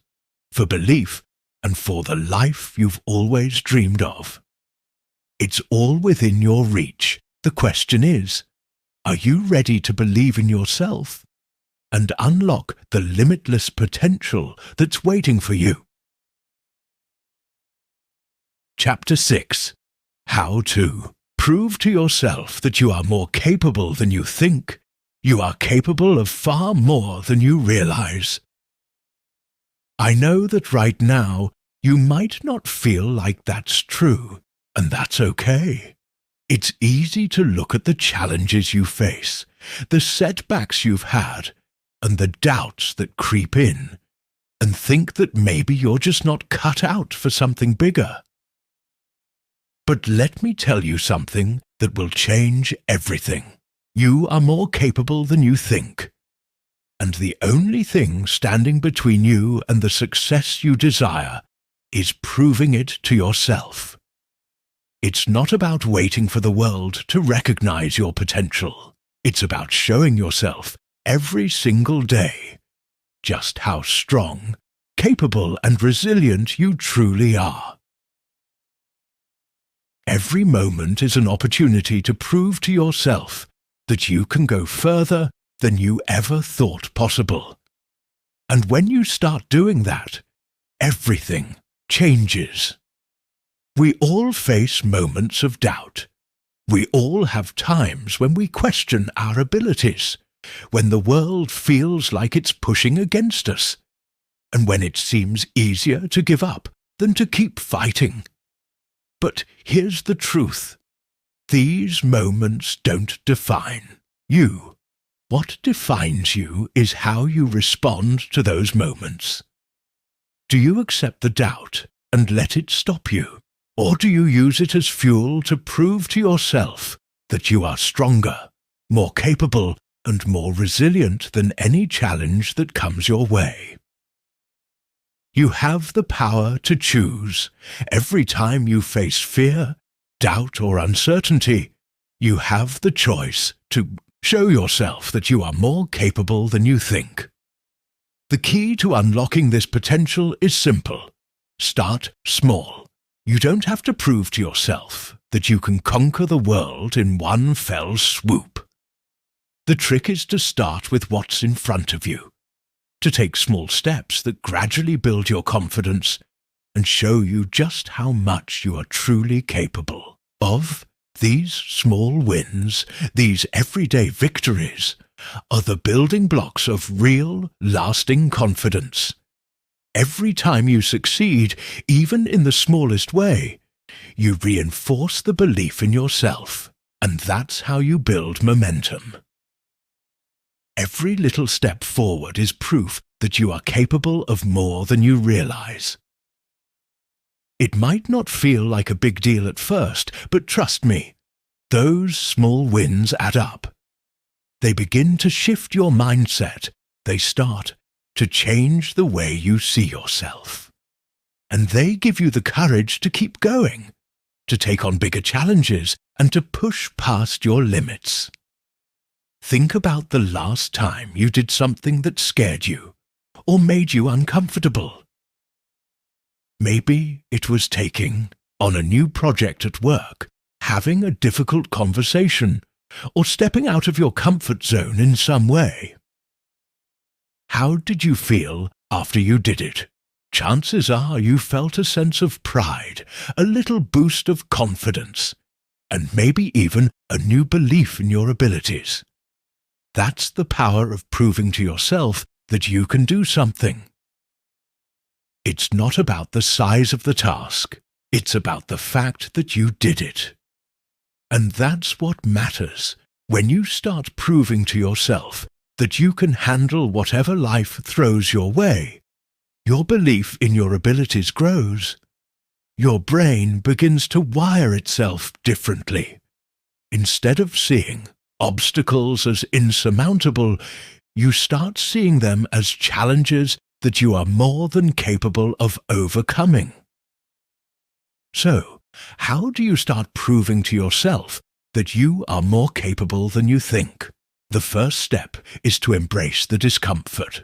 for belief, and for the life you've always dreamed of. It's all within your reach. The question is, are you ready to believe in yourself and unlock the limitless potential that's waiting for you? Chapter 6. How to prove to yourself that you are more capable than you think. You are capable of far more than you realize. I know that right now you might not feel like that's true, and that's okay. It's easy to look at the challenges you face, the setbacks you've had, and the doubts that creep in, and think that maybe you're just not cut out for something bigger. But let me tell you something that will change everything. You are more capable than you think. And the only thing standing between you and the success you desire is proving it to yourself. It's not about waiting for the world to recognize your potential. It's about showing yourself every single day just how strong, capable, and resilient you truly are. Every moment is an opportunity to prove to yourself that you can go further than you ever thought possible. And when you start doing that, everything changes. We all face moments of doubt. We all have times when we question our abilities, when the world feels like it's pushing against us, and when it seems easier to give up than to keep fighting. But here's the truth. These moments don't define you. What defines you is how you respond to those moments. Do you accept the doubt and let it stop you? Or do you use it as fuel to prove to yourself that you are stronger, more capable, and more resilient than any challenge that comes your way? You have the power to choose. Every time you face fear, doubt, or uncertainty, you have the choice to show yourself that you are more capable than you think. The key to unlocking this potential is simple. Start small. You don't have to prove to yourself that you can conquer the world in one fell swoop. The trick is to start with what's in front of you, to take small steps that gradually build your confidence and show you just how much you are truly capable of. These small wins, these everyday victories, are the building blocks of real, lasting confidence. Every time you succeed, even in the smallest way, you reinforce the belief in yourself, and that's how you build momentum. Every little step forward is proof that you are capable of more than you realize. It might not feel like a big deal at first, but trust me, those small wins add up. They begin to shift your mindset. They start to change the way you see yourself. And they give you the courage to keep going, to take on bigger challenges, and to push past your limits. Think about the last time you did something that scared you or made you uncomfortable. Maybe it was taking on a new project at work, having a difficult conversation, or stepping out of your comfort zone in some way. How did you feel after you did it? Chances are you felt a sense of pride, a little boost of confidence, and maybe even a new belief in your abilities. That's the power of proving to yourself that you can do something. It's not about the size of the task. It's about the fact that you did it. And that's what matters when you start proving to yourself that you can handle whatever life throws your way. Your belief in your abilities grows. Your brain begins to wire itself differently. Instead of seeing obstacles as insurmountable, you start seeing them as challenges that you are more than capable of overcoming. So, how do you start proving to yourself that you are more capable than you think? The first step is to embrace the discomfort.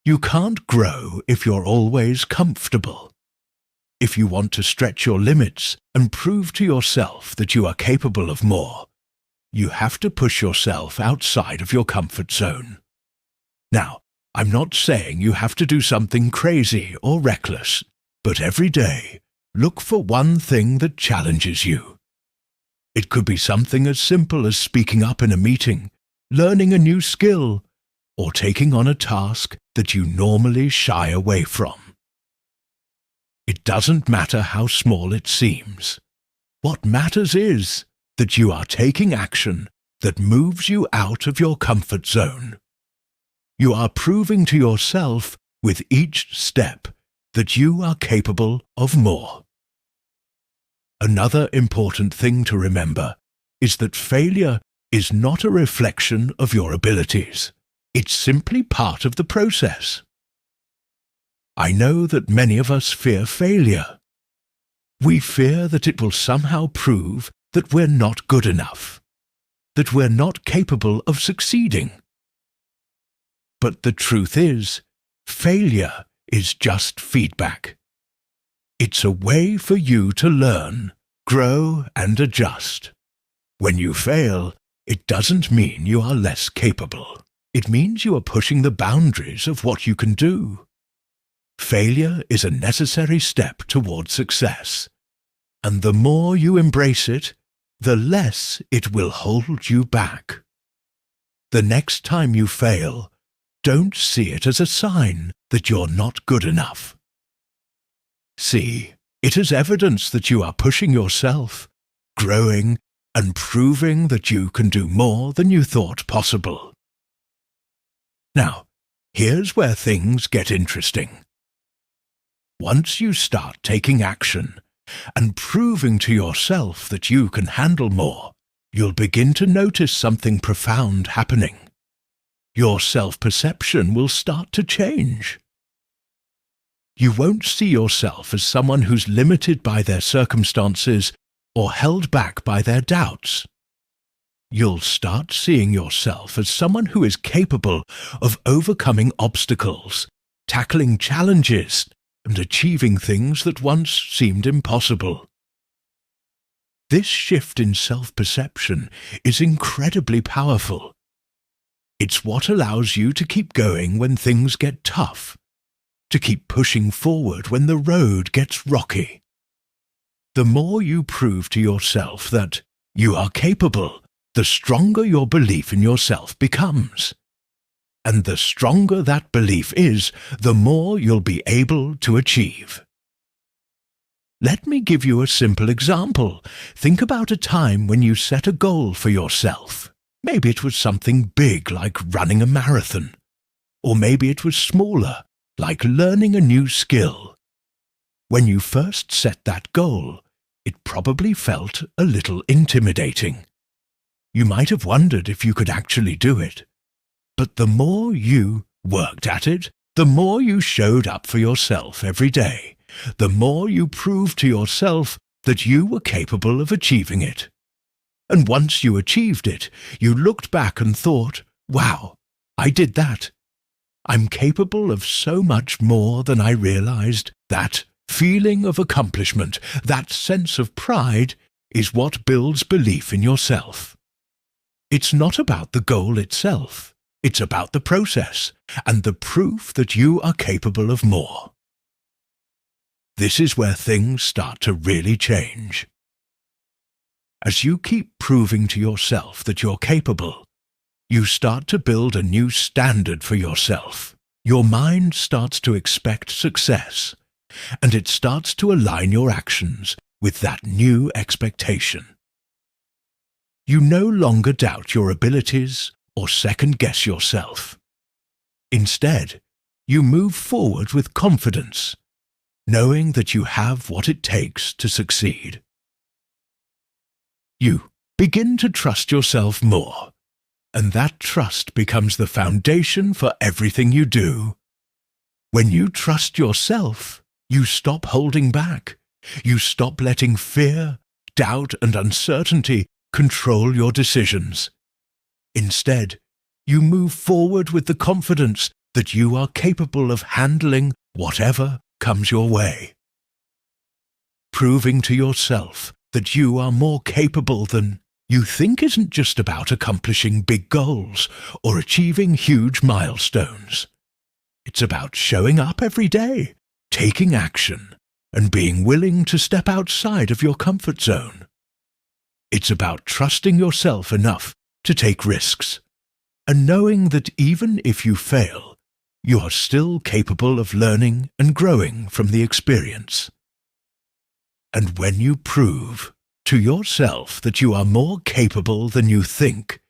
You can't grow if you're always comfortable. If you want to stretch your limits and prove to yourself that you are capable of more, you have to push yourself outside of your comfort zone. Now, I'm not saying you have to do something crazy or reckless, but every day, look for one thing that challenges you. It could be something as simple as speaking up in a meeting, learning a new skill, or taking on a task that you normally shy away from. It doesn't matter how small it seems. What matters is that you are taking action that moves you out of your comfort zone. You are proving to yourself with each step that you are capable of more. Another important thing to remember is that failure is not a reflection of your abilities. It's simply part of the process. I know that many of us fear failure. We fear that it will somehow prove that we're not good enough, that we're not capable of succeeding. But the truth is, failure is just feedback. It's a way for you to learn, grow, and adjust. When you fail, it doesn't mean you are less capable. It means you are pushing the boundaries of what you can do. Failure is a necessary step toward success, and the more you embrace it, the less it will hold you back. The next time you fail, don't see it as a sign that you're not good enough. See it as evidence that you are pushing yourself, growing, and proving that you can do more than you thought possible. Now, here's where things get interesting. Once you start taking action and proving to yourself that you can handle more, you'll begin to notice something profound happening. Your self-perception will start to change. You won't see yourself as someone who's limited by their circumstances or held back by their doubts. You'll start seeing yourself as someone who is capable of overcoming obstacles, tackling challenges, and achieving things that once seemed impossible. This shift in self-perception is incredibly powerful. It's what allows you to keep going when things get tough, to keep pushing forward when the road gets rocky. The more you prove to yourself that you are capable, the stronger your belief in yourself becomes. And the stronger that belief is, the more you'll be able to achieve. Let me give you a simple example. Think about a time when you set a goal for yourself. Maybe it was something big like running a marathon. Or maybe it was smaller, like learning a new skill. When you first set that goal, it probably felt a little intimidating. You might have wondered if you could actually do it. But the more you worked at it, the more you showed up for yourself every day, the more you proved to yourself that you were capable of achieving it. And once you achieved it, you looked back and thought, wow, I did that. I'm capable of so much more than I realized. That feeling of accomplishment, that sense of pride, is what builds belief in yourself. It's not about the goal itself. It's about the process and the proof that you are capable of more. This is where things start to really change. As you keep proving to yourself that you're capable, you start to build a new standard for yourself. Your mind starts to expect success, and it starts to align your actions with that new expectation. You no longer doubt your abilities or second-guess yourself. Instead, you move forward with confidence, knowing that you have what it takes to succeed. You begin to trust yourself more, and that trust becomes the foundation for everything you do. When you trust yourself, you stop holding back. You stop letting fear, doubt, and uncertainty control your decisions. Instead, you move forward with the confidence that you are capable of handling whatever comes your way. Proving to yourself that you are more capable than you think isn't just about accomplishing big goals or achieving huge milestones. It's about showing up every day, taking action, and being willing to step outside of your comfort zone. It's about trusting yourself enough to take risks, and knowing that even if you fail, you are still capable of learning and growing from the experience. And when you prove to yourself that you are more capable than you think,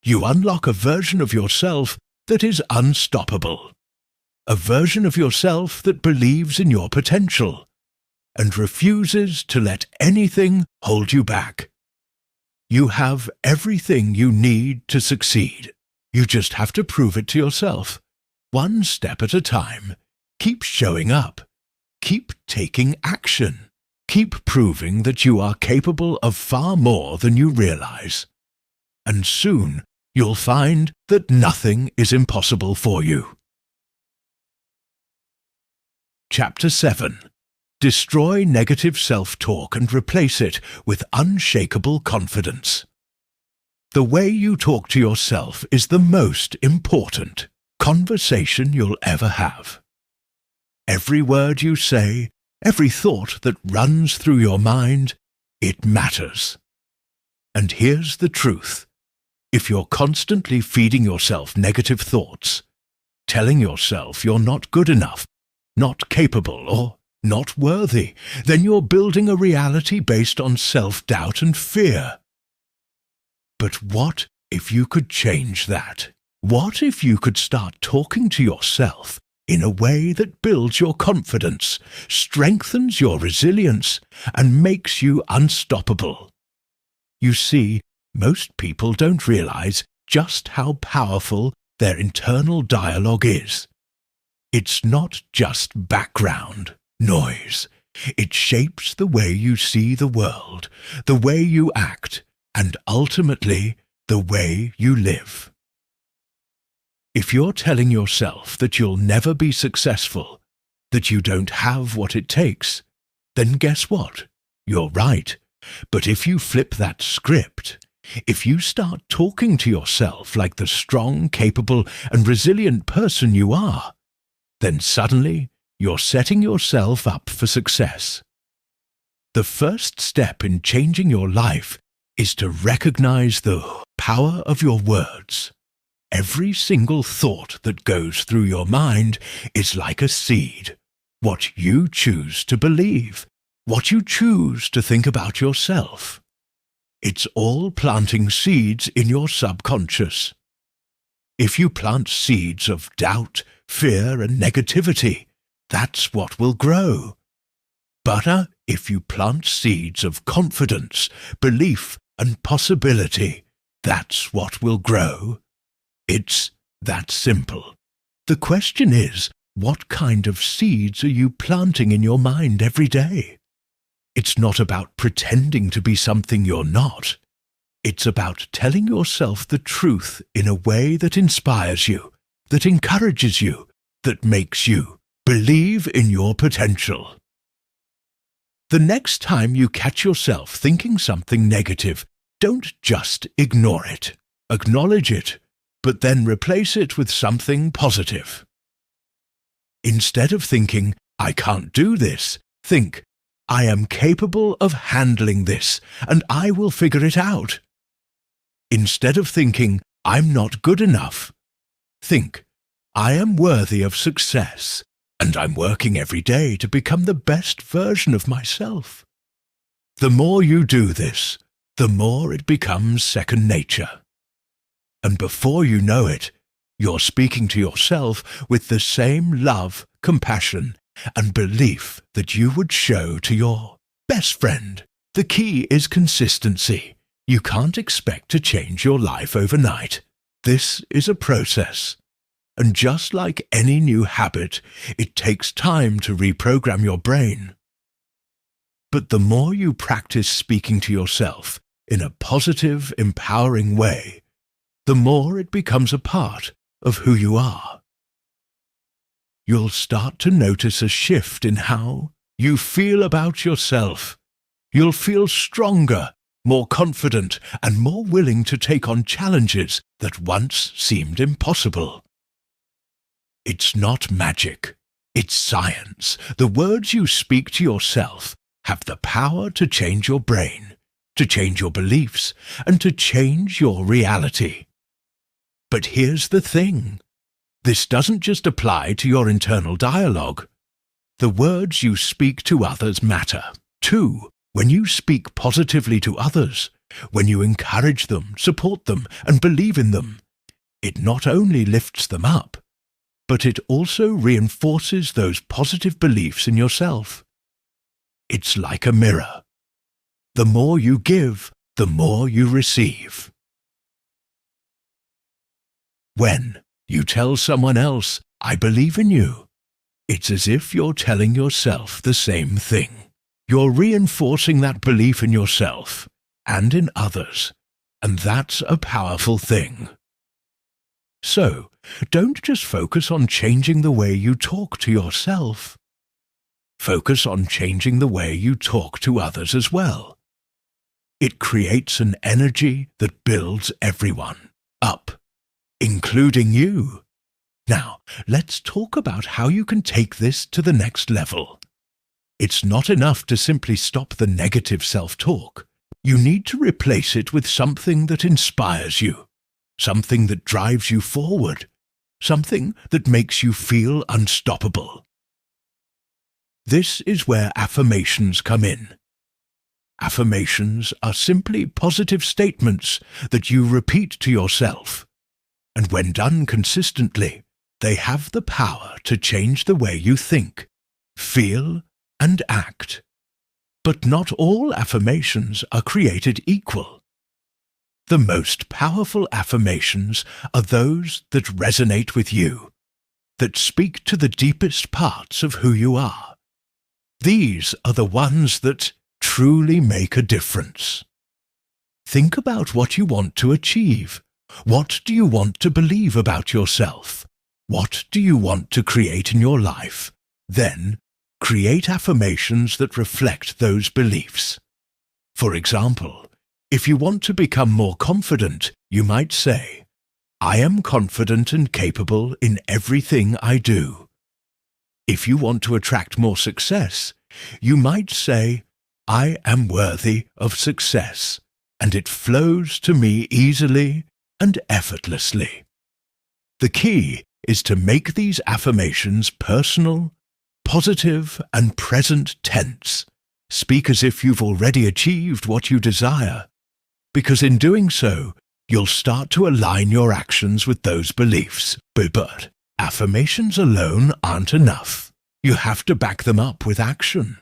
you unlock a version of yourself that is unstoppable. A version of yourself that believes in your potential and refuses to let anything hold you back. You have everything you need to succeed. You just have to prove it to yourself. One step at a time. Keep showing up. Keep taking action. Keep proving that you are capable of far more than you realize. And soon you'll find that nothing is impossible for you. Chapter 7. Destroy negative self-talk and replace it with unshakable confidence. The way you talk to yourself is the most important conversation you'll ever have. Every word you say, every thought that runs through your mind, it matters. And here's the truth. If you're constantly feeding yourself negative thoughts, telling yourself you're not good enough, not capable, or not worthy, then you're building a reality based on self-doubt and fear. But what if you could change that? What if you could start talking to yourself in a way that builds your confidence, strengthens your resilience, and makes you unstoppable? You see, most people don't realize just how powerful their internal dialogue is. It's not just background noise. It shapes the way you see the world, the way you act, and ultimately, the way you live. If you're telling yourself that you'll never be successful, that you don't have what it takes, then guess what? You're right. But if you flip that script, if you start talking to yourself like the strong, capable, and resilient person you are, then suddenly you're setting yourself up for success. The first step in changing your life is to recognize the power of your words. Every single thought that goes through your mind is like a seed. What you choose to believe, what you choose to think about yourself. It's all planting seeds in your subconscious. If you plant seeds of doubt, fear, and negativity, that's what will grow. But if you plant seeds of confidence, belief, and possibility, that's what will grow. It's that simple. The question is, what kind of seeds are you planting in your mind every day? It's not about pretending to be something you're not. It's about telling yourself the truth in a way that inspires you, that encourages you, that makes you believe in your potential. The next time you catch yourself thinking something negative, don't just ignore it. Acknowledge it, but then replace it with something positive. Instead of thinking, "I can't do this," think, "I am capable of handling this, and I will figure it out." Instead of thinking, "I'm not good enough," think, "I am worthy of success, and I'm working every day to become the best version of myself." The more you do this, the more it becomes second nature. And before you know it, you're speaking to yourself with the same love, compassion, and belief that you would show to your best friend. The key is consistency. You can't expect to change your life overnight. This is a process. And just like any new habit, it takes time to reprogram your brain. But the more you practice speaking to yourself in a positive, empowering way, the more it becomes a part of who you are. You'll start to notice a shift in how you feel about yourself. You'll feel stronger, more confident, and more willing to take on challenges that once seemed impossible. It's not magic. It's science. The words you speak to yourself have the power to change your brain, to change your beliefs, and to change your reality. But here's the thing. This doesn't just apply to your internal dialogue. The words you speak to others matter, too. When you speak positively to others, when you encourage them, support them, and believe in them, it not only lifts them up, but it also reinforces those positive beliefs in yourself. It's like a mirror. The more you give, the more you receive. When you tell someone else, "I believe in you," it's as if you're telling yourself the same thing. You're reinforcing that belief in yourself and in others, and that's a powerful thing. So, don't just focus on changing the way you talk to yourself. Focus on changing the way you talk to others as well. It creates an energy that builds everyone up, including you. Now, let's talk about how you can take this to the next level. It's not enough to simply stop the negative self-talk. You need to replace it with something that inspires you, something that drives you forward, something that makes you feel unstoppable. This is where affirmations come in. Affirmations are simply positive statements that you repeat to yourself, and when done consistently, they have the power to change the way you think, feel, and act. But not all affirmations are created equal. The most powerful affirmations are those that resonate with you, that speak to the deepest parts of who you are. These are the ones that truly make a difference. Think about what you want to achieve. What do you want to believe about yourself? What do you want to create in your life? Then, create affirmations that reflect those beliefs. For example, if you want to become more confident, you might say, "I am confident and capable in everything I do." If you want to attract more success, you might say, "I am worthy of success, and it flows to me easily and effortlessly." The key is to make these affirmations personal, positive, and present tense. Speak as if you've already achieved what you desire, because in doing so, you'll start to align your actions with those beliefs. But affirmations alone aren't enough. You have to back them up with action.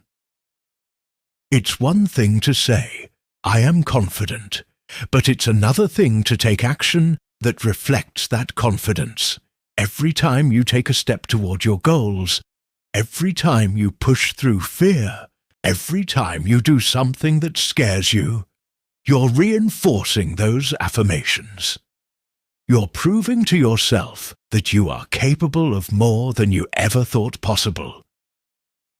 It's one thing to say, "I am confident," but it's another thing to take action that reflects that confidence. Every time you take a step toward your goals, every time you push through fear, every time you do something that scares you, you're reinforcing those affirmations. You're proving to yourself that you are capable of more than you ever thought possible.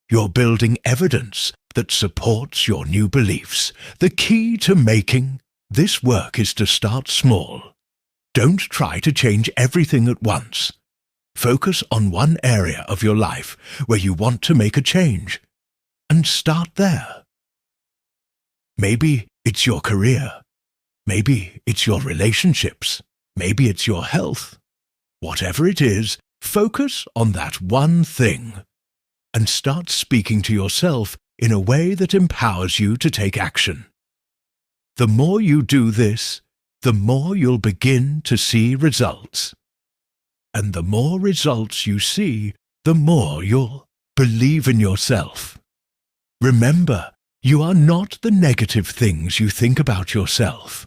You're building evidence that supports your new beliefs. The key to making this work is to start small. Don't try to change everything at once. Focus on one area of your life where you want to make a change, and start there. Maybe it's your career. Maybe it's your relationships. Maybe it's your health. Whatever it is, focus on that one thing, and start speaking to yourself in a way that empowers you to take action. The more you do this, the more you'll begin to see results. And the more results you see, the more you'll believe in yourself. Remember, you are not the negative things you think about yourself.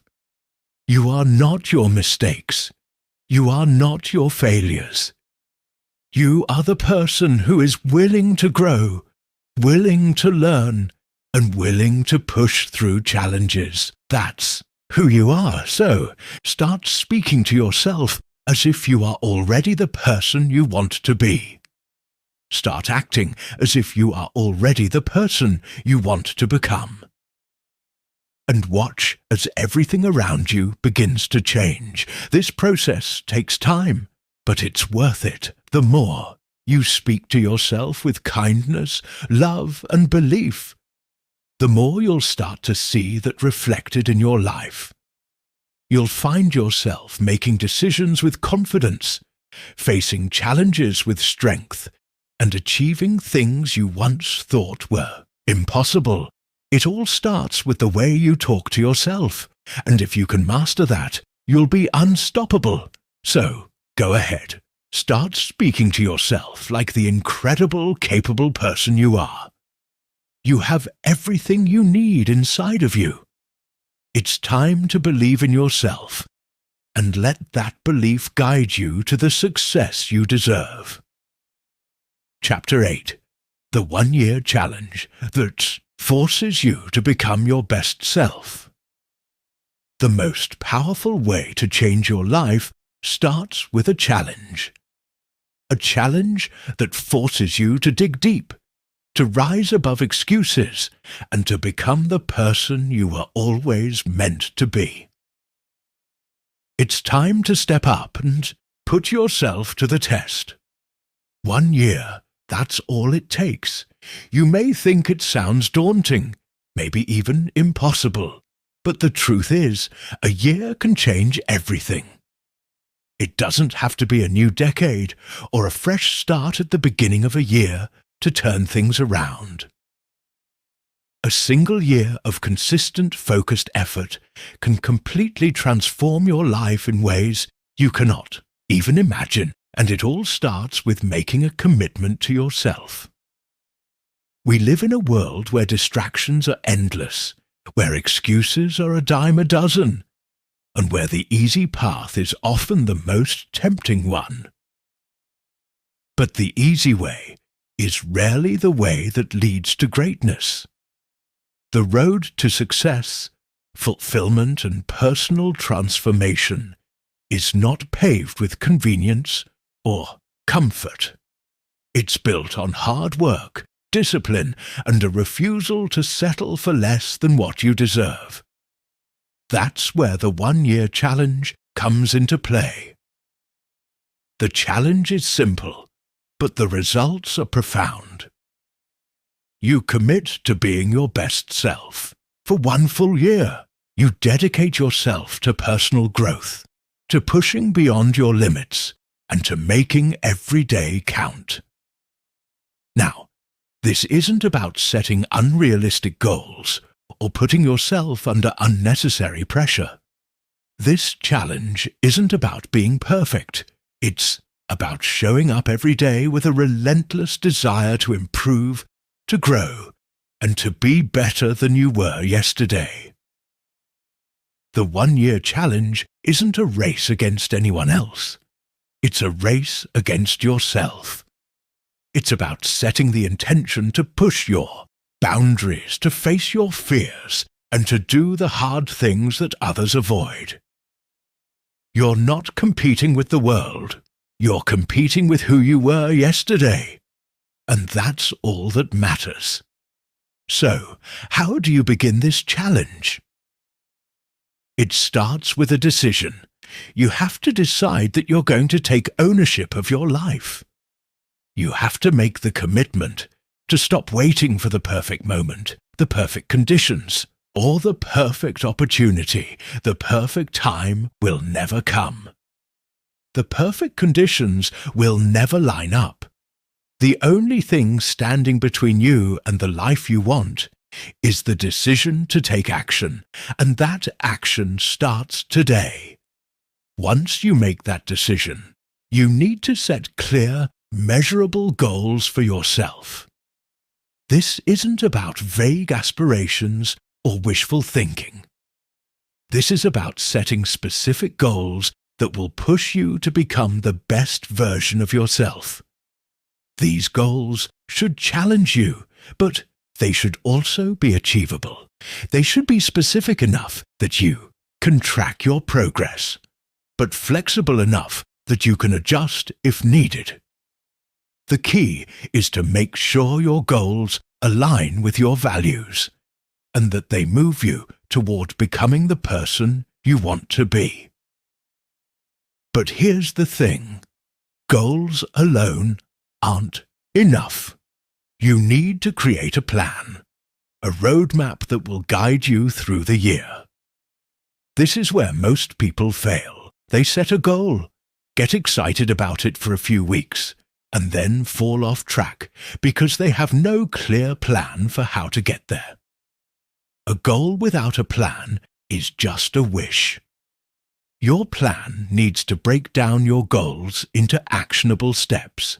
You are not your mistakes. You are not your failures. You are the person who is willing to grow, willing to learn, and willing to push through challenges. That's who you are. So, start speaking to yourself as if you are already the person you want to be. Start acting as if you are already the person you want to become. And watch as everything around you begins to change. This process takes time, but it's worth it. The more you speak to yourself with kindness, love, and belief, the more you'll start to see that reflected in your life. You'll find yourself making decisions with confidence, facing challenges with strength, and achieving things you once thought were impossible. It all starts with the way you talk to yourself, and if you can master that, you'll be unstoppable. So, go ahead. Start speaking to yourself like the incredible, capable person you are. You have everything you need inside of you. It's time to believe in yourself, and let that belief guide you to the success you deserve. Chapter 8. The 1-year challenge that forces you to become your best self. The most powerful way to change your life starts with a challenge. A challenge that forces you to dig deep, to rise above excuses, and to become the person you were always meant to be. It's time to step up and put yourself to the test. 1 year, that's all it takes. You may think it sounds daunting, maybe even impossible, but the truth is, a year can change everything. It doesn't have to be a new decade or a fresh start at the beginning of a year to turn things around. A single year of consistent, focused effort can completely transform your life in ways you cannot even imagine, and it all starts with making a commitment to yourself. We live in a world where distractions are endless, where excuses are a dime a dozen, and where the easy path is often the most tempting one. But the easy way is rarely the way that leads to greatness. The road to success, fulfillment, and personal transformation is not paved with convenience or comfort. It's built on hard work, discipline, and a refusal to settle for less than what you deserve. That's where the 1-year challenge comes into play. The challenge is simple, but the results are profound. You commit to being your best self. For 1 full year, you dedicate yourself to personal growth, to pushing beyond your limits, and to making every day count. Now, this isn't about setting unrealistic goals or putting yourself under unnecessary pressure. This challenge isn't about being perfect. It's about showing up every day with a relentless desire to improve, to grow, and to be better than you were yesterday. The 1-year challenge isn't a race against anyone else. It's a race against yourself. It's about setting the intention to push your boundaries, to face your fears, and to do the hard things that others avoid. You're not competing with the world. You're competing with who you were yesterday. And that's all that matters. So, how do you begin this challenge? It starts with a decision. You have to decide that you're going to take ownership of your life. You have to make the commitment to stop waiting for the perfect moment, the perfect conditions, or the perfect opportunity. The perfect time will never come. The perfect conditions will never line up. The only thing standing between you and the life you want is the decision to take action, and that action starts today. Once you make that decision, you need to set clear, measurable goals for yourself. This isn't about vague aspirations or wishful thinking. This is about setting specific goals that will push you to become the best version of yourself. These goals should challenge you, but they should also be achievable. They should be specific enough that you can track your progress, but flexible enough that you can adjust if needed. The key is to make sure your goals align with your values, and that they move you toward becoming the person you want to be. But here's the thing. Goals alone aren't enough. You need to create a plan, a roadmap that will guide you through the year. This is where most people fail. They set a goal, get excited about it for a few weeks, and then fall off track because they have no clear plan for how to get there. A goal without a plan is just a wish. Your plan needs to break down your goals into actionable steps.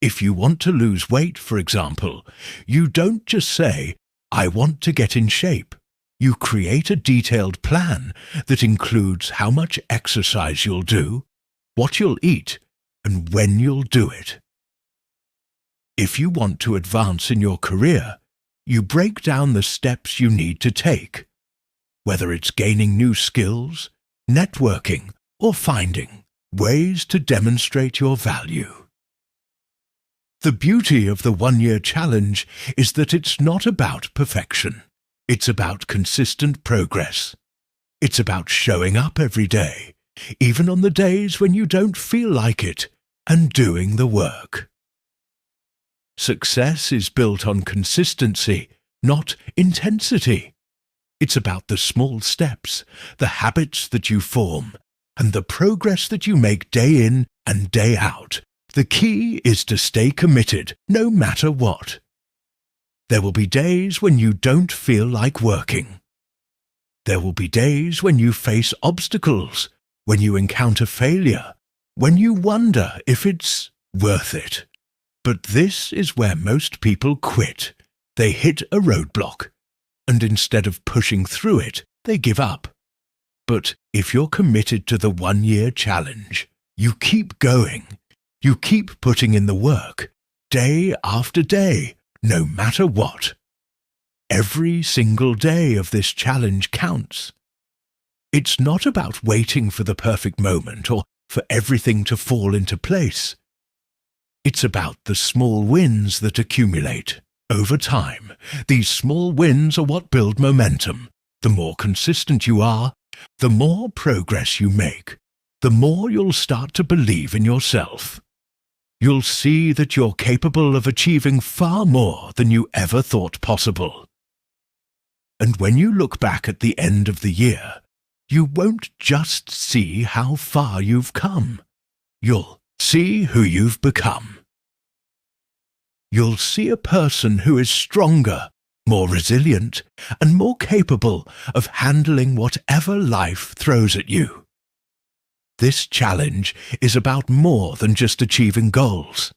If you want to lose weight, for example, you don't just say, "I want to get in shape." You create a detailed plan that includes how much exercise you'll do, what you'll eat, and when you'll do it. If you want to advance in your career, you break down the steps you need to take, whether it's gaining new skills, networking, or finding ways to demonstrate your value. The beauty of the 1-year challenge is that it's not about perfection. It's about consistent progress. It's about showing up every day, even on the days when you don't feel like it, and doing the work. Success is built on consistency, not intensity. It's about the small steps, the habits that you form, and the progress that you make day in and day out. The key is to stay committed, no matter what. There will be days when you don't feel like working. There will be days when you face obstacles, when you encounter failure, when you wonder if it's worth it. But this is where most people quit. They hit a roadblock, and instead of pushing through it, they give up. But if you're committed to the 1-year challenge, you keep going. You keep putting in the work, day after day, no matter what. Every single day of this challenge counts. It's not about waiting for the perfect moment or for everything to fall into place. It's about the small wins that accumulate over time. These small wins are what build momentum. The more consistent you are, the more progress you make, the more you'll start to believe in yourself. You'll see that you're capable of achieving far more than you ever thought possible. And when you look back at the end of the year, you won't just see how far you've come. You'll see who you've become. You'll see a person who is stronger, more resilient, and more capable of handling whatever life throws at you. This challenge is about more than just achieving goals.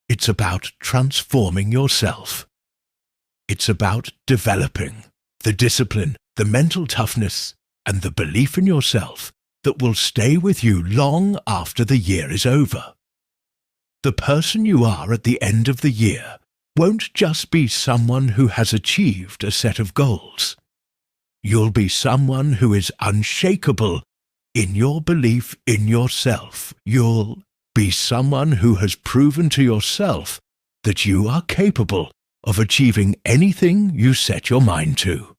It's about transforming yourself. It's about developing the discipline, the mental toughness, and the belief in yourself that will stay with you long after the year is over. The person you are at the end of the year won't just be someone who has achieved a set of goals. You'll be someone who is unshakable in your belief in yourself. You'll be someone who has proven to yourself that you are capable of achieving anything you set your mind to.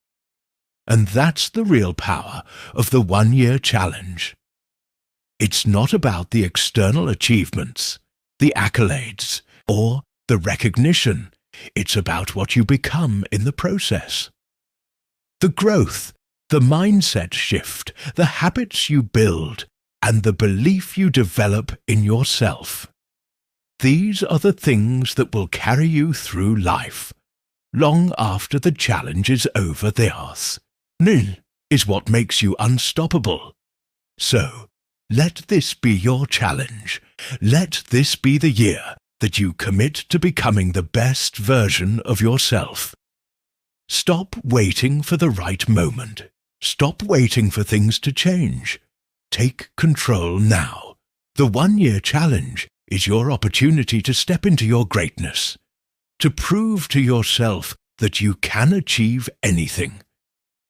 And that's the real power of the 1-year challenge. It's not about the external achievements, the accolades, or the recognition. It's about what you become in the process. The growth, the mindset shift, the habits you build, and the belief you develop in yourself. These are the things that will carry you through life, long after the challenge is over. This is what makes you unstoppable. So, let this be your challenge. Let this be the year that you commit to becoming the best version of yourself. Stop waiting for the right moment. Stop waiting for things to change. Take control now. The 1-year challenge is your opportunity to step into your greatness, to prove to yourself that you can achieve anything,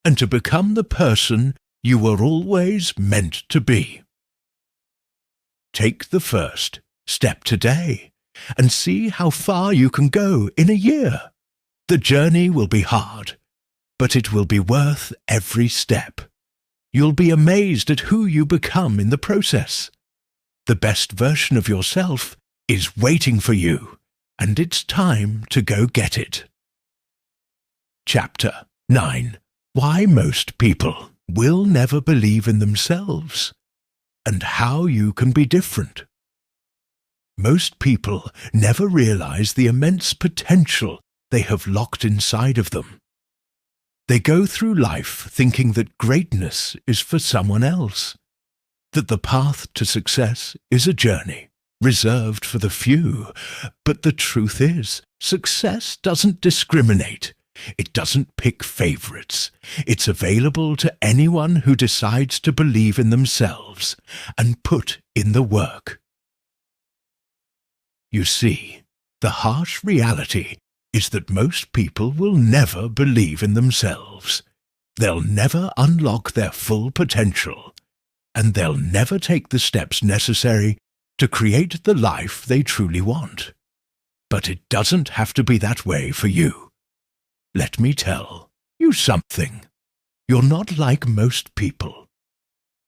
and to become the person you were always meant to be. Take the first step today and see how far you can go in a year. The journey will be hard, but it will be worth every step. You'll be amazed at who you become in the process. The best version of yourself is waiting for you, and it's time to go get it. Chapter 9. Why most people will never believe in themselves, and how you can be different. Most people never realize the immense potential they have locked inside of them. They go through life thinking that greatness is for someone else, that the path to success is a journey reserved for the few. But the truth is, success doesn't discriminate. It doesn't pick favorites. It's available to anyone who decides to believe in themselves and put in the work. You see, the harsh reality is that most people will never believe in themselves. They'll never unlock their full potential, and they'll never take the steps necessary to create the life they truly want. But it doesn't have to be that way for you. Let me tell you something. You're not like most people.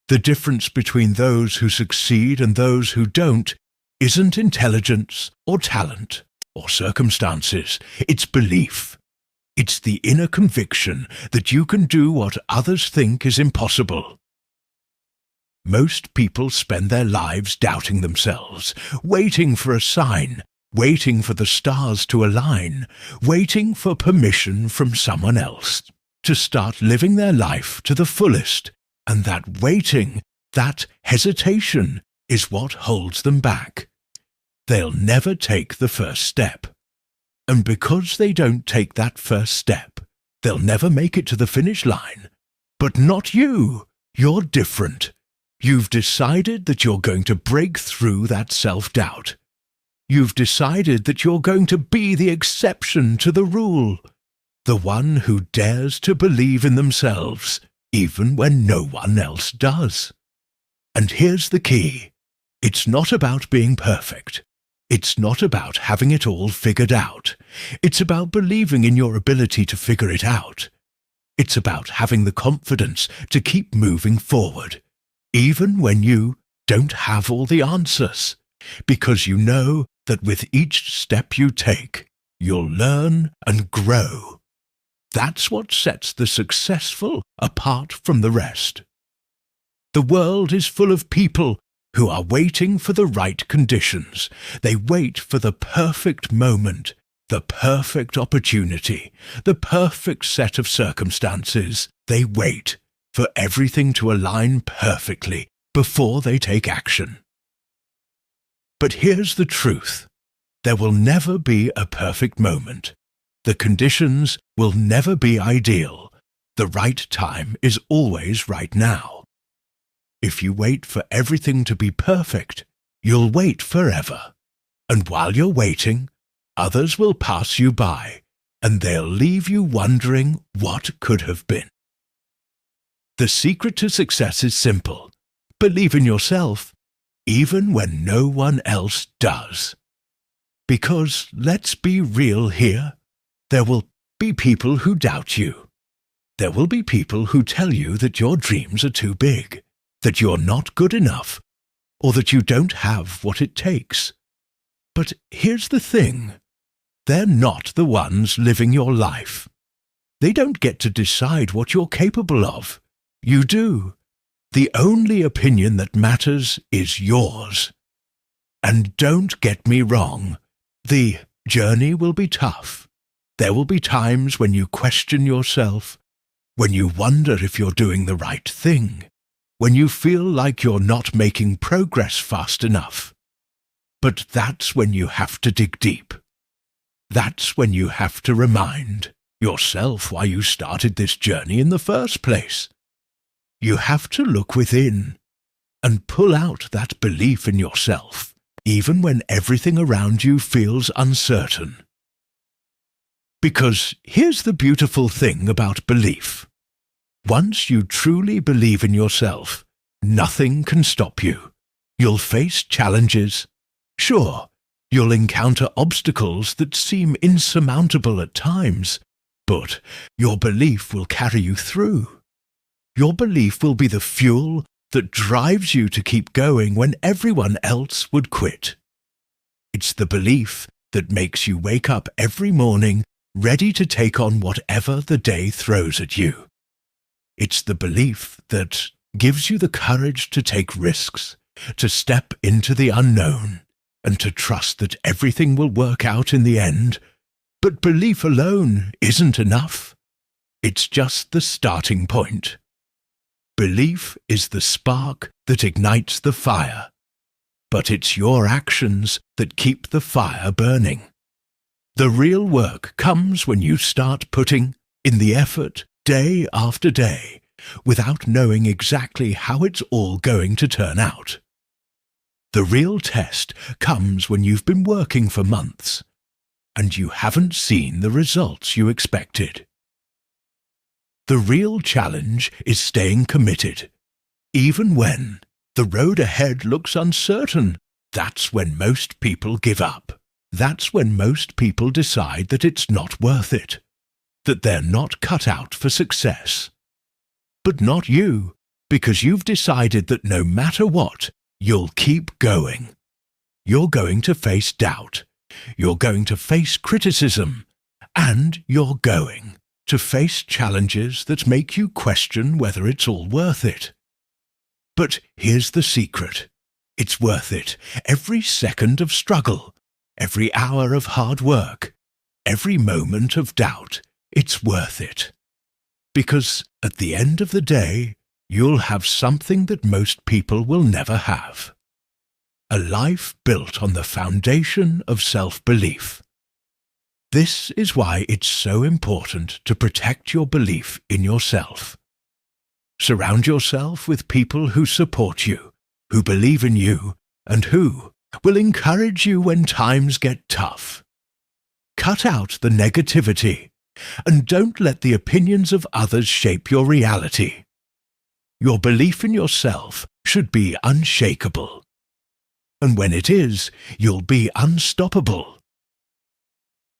The difference between those who succeed and those who don't isn't intelligence or talent or circumstances. It's belief. It's the inner conviction that you can do what others think is impossible. Most people spend their lives doubting themselves, waiting for a sign, waiting for the stars to align, waiting for permission from someone else to start living their life to the fullest. And that waiting, that hesitation, is what holds them back. They'll never take the first step. And because they don't take that first step, they'll never make it to the finish line. But not you. You're different. You've decided that you're going to break through that self-doubt. You've decided that you're going to be the exception to the rule, the one who dares to believe in themselves, even when no one else does. And here's the key. It's not about being perfect. It's not about having it all figured out. It's about believing in your ability to figure it out. It's about having the confidence to keep moving forward, even when you don't have all the answers, because you know that with each step you take, you'll learn and grow. That's what sets the successful apart from the rest. The world is full of people who are waiting for the right conditions. They wait for the perfect moment, the perfect opportunity, the perfect set of circumstances. They wait for everything to align perfectly before they take action. But here's the truth. There will never be a perfect moment. The conditions will never be ideal. The right time is always right now. If you wait for everything to be perfect, you'll wait forever. And while you're waiting, others will pass you by, and they'll leave you wondering what could have been. The secret to success is simple. Believe in yourself, even when no one else does. Because, let's be real here, there will be people who doubt you. There will be people who tell you that your dreams are too big, that you're not good enough, or that you don't have what it takes. But here's the thing. They're not the ones living your life. They don't get to decide what you're capable of. You do. The only opinion that matters is yours. And don't get me wrong, the journey will be tough. There will be times when you question yourself, when you wonder if you're doing the right thing, when you feel like you're not making progress fast enough. But that's when you have to dig deep. That's when you have to remind yourself why you started this journey in the first place. You have to look within and pull out that belief in yourself, even when everything around you feels uncertain. Because here's the beautiful thing about belief. Once you truly believe in yourself, nothing can stop you. You'll face challenges. Sure, you'll encounter obstacles that seem insurmountable at times, but your belief will carry you through. Your belief will be the fuel that drives you to keep going when everyone else would quit. It's the belief that makes you wake up every morning ready to take on whatever the day throws at you. It's the belief that gives you the courage to take risks, to step into the unknown, and to trust that everything will work out in the end. But belief alone isn't enough. It's just the starting point. Belief is the spark that ignites the fire, but it's your actions that keep the fire burning. The real work comes when you start putting in the effort day after day, without knowing exactly how it's all going to turn out. The real test comes when you've been working for months, and you haven't seen the results you expected. The real challenge is staying committed. Even when the road ahead looks uncertain, that's when most people give up. That's when most people decide that it's not worth it, that they're not cut out for success. But not you, because you've decided that no matter what, you'll keep going. You're going to face doubt. You're going to face criticism. And you're going to face challenges that make you question whether it's all worth it. But here's the secret. It's worth it. Every second of struggle, every hour of hard work, every moment of doubt, it's worth it. Because at the end of the day, you'll have something that most people will never have. A life built on the foundation of self-belief. This is why it's so important to protect your belief in yourself. Surround yourself with people who support you, who believe in you, and who will encourage you when times get tough. Cut out the negativity, and don't let the opinions of others shape your reality. Your belief in yourself should be unshakable. And when it is, you'll be unstoppable.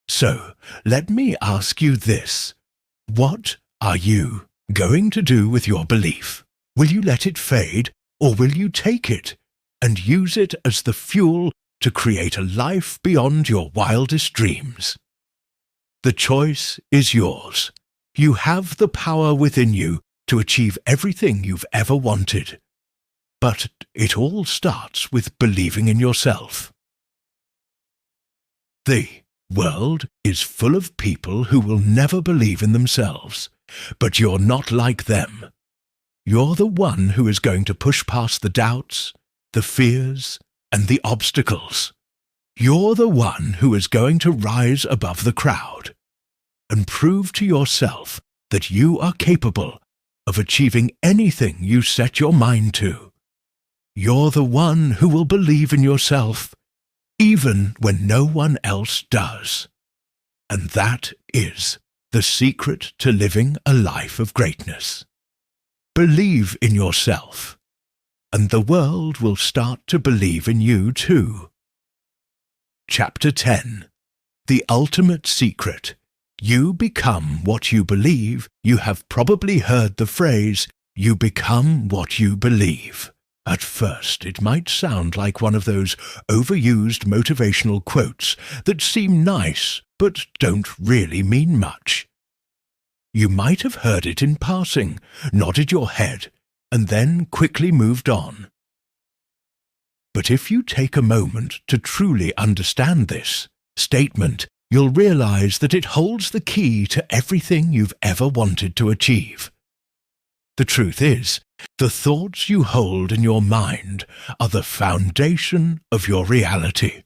So, let me ask you this. What are you going to do with your belief? Will you let it fade, or will you take it and use it as the fuel to create a life beyond your wildest dreams? The choice is yours. You have the power within you to achieve everything you've ever wanted. But it all starts with believing in yourself. The world is full of people who will never believe in themselves, but you're not like them. You're the one who is going to push past the doubts, the fears, and the obstacles. You're the one who is going to rise above the crowd. and prove to yourself that you are capable of achieving anything you set your mind to. You're the one who will believe in yourself, even when no one else does. And that is the secret to living a life of greatness. Believe in yourself, and the world will start to believe in you too. Chapter 10. The Ultimate Secret. You become what you believe. You have probably heard the phrase, "You become what you believe." At first, it might sound like one of those overused motivational quotes that seem nice but don't really mean much. You might have heard it in passing, nodded your head, and then quickly moved on. But if you take a moment to truly understand this statement, you'll realize that it holds the key to everything you've ever wanted to achieve. The truth is, the thoughts you hold in your mind are the foundation of your reality.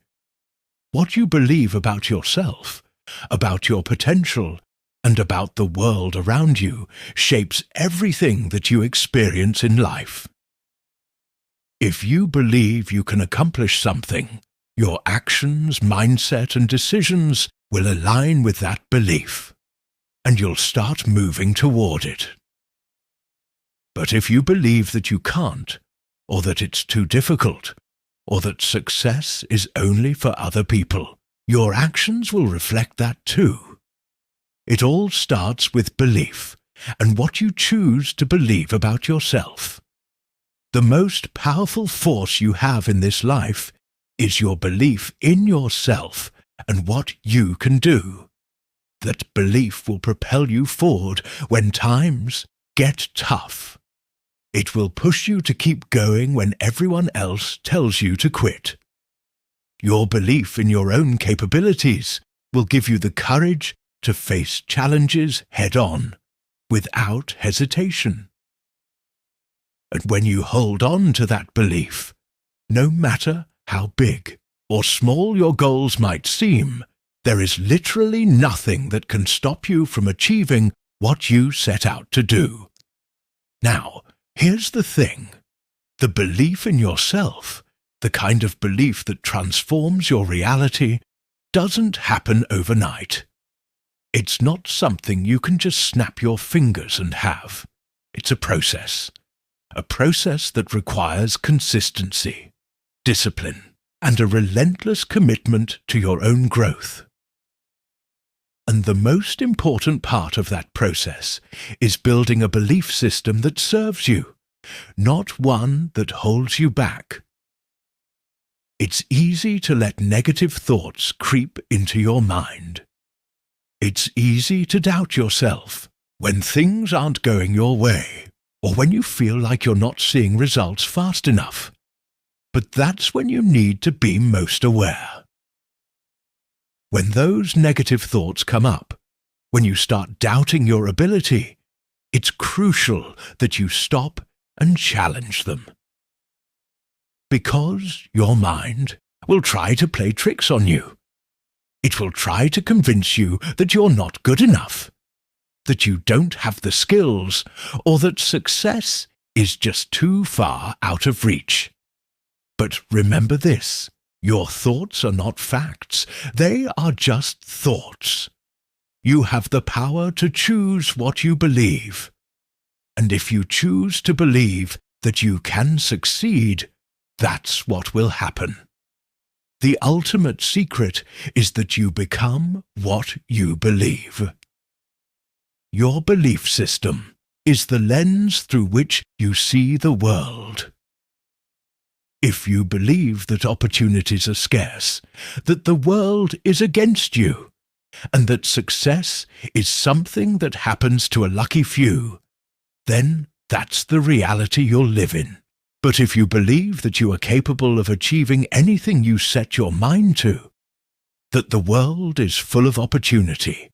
What you believe about yourself, about your potential, and about the world around you shapes everything that you experience in life. If you believe you can accomplish something, your actions, mindset, and decisions will align with that belief, and you'll start moving toward it. But if you believe that you can't, or that it's too difficult, or that success is only for other people, your actions will reflect that too. It all starts with belief, and what you choose to believe about yourself. The most powerful force you have in this life is your belief in yourself and what you can do. That belief will propel you forward when times get tough. It will push you to keep going when everyone else tells you to quit. Your belief in your own capabilities will give you the courage to face challenges head-on, without hesitation. And when you hold on to that belief, no matter how big or small your goals might seem, there is literally nothing that can stop you from achieving what you set out to do. Now, here's the thing. The belief in yourself, the kind of belief that transforms your reality, doesn't happen overnight. It's not something you can just snap your fingers and have. It's a process that requires consistency, discipline, and a relentless commitment to your own growth. And the most important part of that process is building a belief system that serves you, not one that holds you back. It's easy to let negative thoughts creep into your mind. It's easy to doubt yourself when things aren't going your way, or when you feel like you're not seeing results fast enough. But that's when you need to be most aware. When those negative thoughts come up, when you start doubting your ability, it's crucial that you stop and challenge them. Because your mind will try to play tricks on you. It will try to convince you that you're not good enough, that you don't have the skills, or that success is just too far out of reach. But remember this, your thoughts are not facts, they are just thoughts. You have the power to choose what you believe. And if you choose to believe that you can succeed, that's what will happen. The ultimate secret is that you become what you believe. Your belief system is the lens through which you see the world. If you believe that opportunities are scarce, that the world is against you, and that success is something that happens to a lucky few, then that's the reality you'll live in. But if you believe that you are capable of achieving anything you set your mind to, that the world is full of opportunity,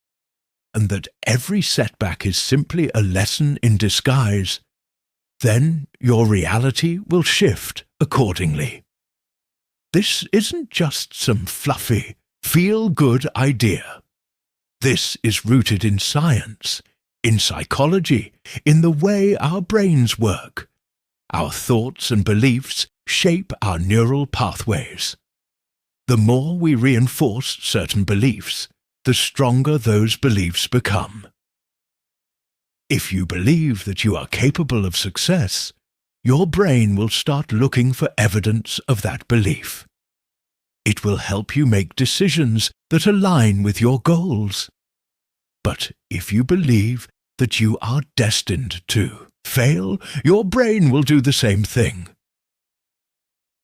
and that every setback is simply a lesson in disguise, then your reality will shift accordingly. This isn't just some fluffy, feel-good idea. This is rooted in science, in psychology, in the way our brains work. Our thoughts and beliefs shape our neural pathways. The more we reinforce certain beliefs, the stronger those beliefs become. If you believe that you are capable of success, your brain will start looking for evidence of that belief. It will help you make decisions that align with your goals. But if you believe that you are destined to fail, your brain will do the same thing.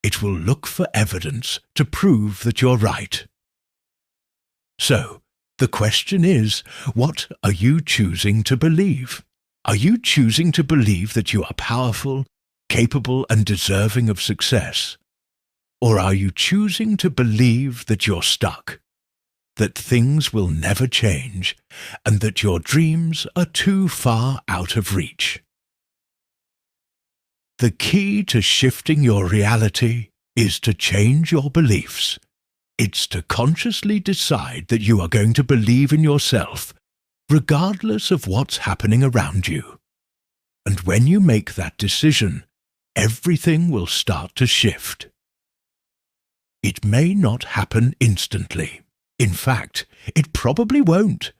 It will look for evidence to prove that you're right. So, the question is, what are you choosing to believe? Are you choosing to believe that you are powerful, capable, and deserving of success? Or are you choosing to believe that you're stuck, that things will never change, and that your dreams are too far out of reach? The key to shifting your reality is to change your beliefs. It's to consciously decide that you are going to believe in yourself, regardless of what's happening around you. And when you make that decision, everything will start to shift. It may not happen instantly. In fact, it probably won't.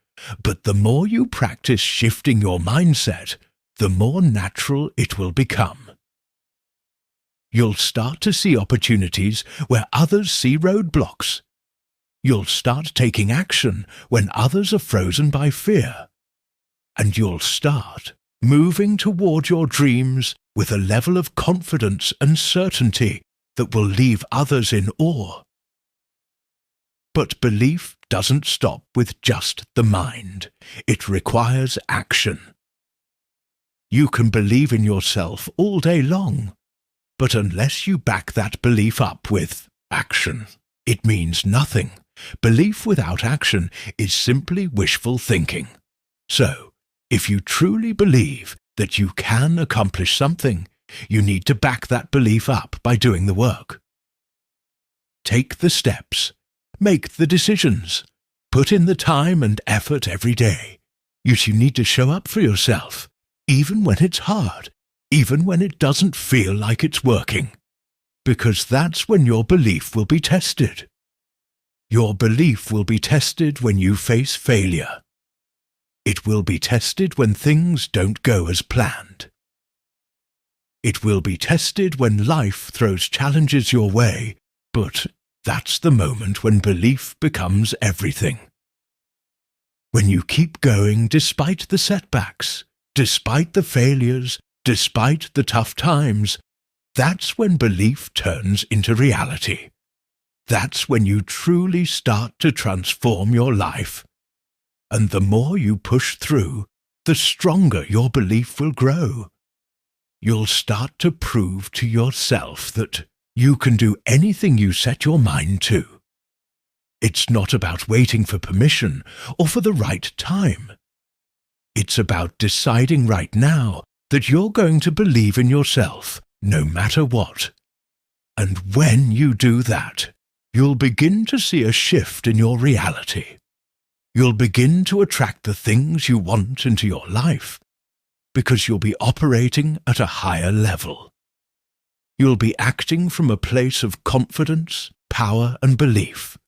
But the more you practice shifting your mindset, the more natural it will become. You'll start to see opportunities where others see roadblocks. You'll start taking action when others are frozen by fear. And you'll start moving toward your dreams with a level of confidence and certainty that will leave others in awe. But belief doesn't stop with just the mind. It requires action. You can believe in yourself all day long, but unless you back that belief up with action, it means nothing. Belief without action is simply wishful thinking. So, if you truly believe that you can accomplish something, you need to back that belief up by doing the work. Take the steps. Make the decisions. Put in the time and effort every day. You need to show up for yourself, even when it's hard, even when it doesn't feel like it's working. Because that's when your belief will be tested. Your belief will be tested when you face failure. It will be tested when things don't go as planned. It will be tested when life throws challenges your way, but that's the moment when belief becomes everything. When you keep going despite the setbacks, despite the failures, despite the tough times, that's when belief turns into reality. That's when you truly start to transform your life. And the more you push through, the stronger your belief will grow. You'll start to prove to yourself that you can do anything you set your mind to. It's not about waiting for permission or for the right time. It's about deciding right now that you're going to believe in yourself, no matter what. And when you do that, you'll begin to see a shift in your reality. You'll begin to attract the things you want into your life, because you'll be operating at a higher level. You'll be acting from a place of confidence, power, and belief.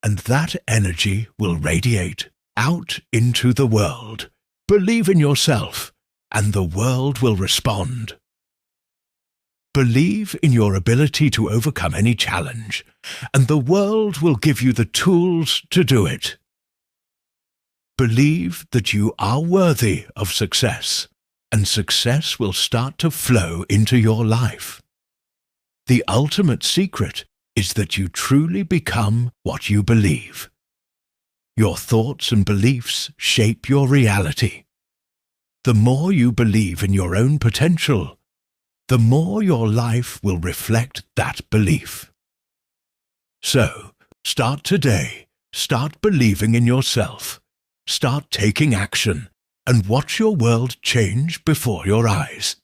And that energy will radiate out into the world. Believe in yourself, and the world will respond. Believe in your ability to overcome any challenge, and the world will give you the tools to do it. Believe that you are worthy of success, and success will start to flow into your life. The ultimate secret is that you truly become what you believe. Your thoughts and beliefs shape your reality. The more you believe in your own potential, the more your life will reflect that belief. So, start today. Start believing in yourself. Start taking action, and watch your world change before your eyes.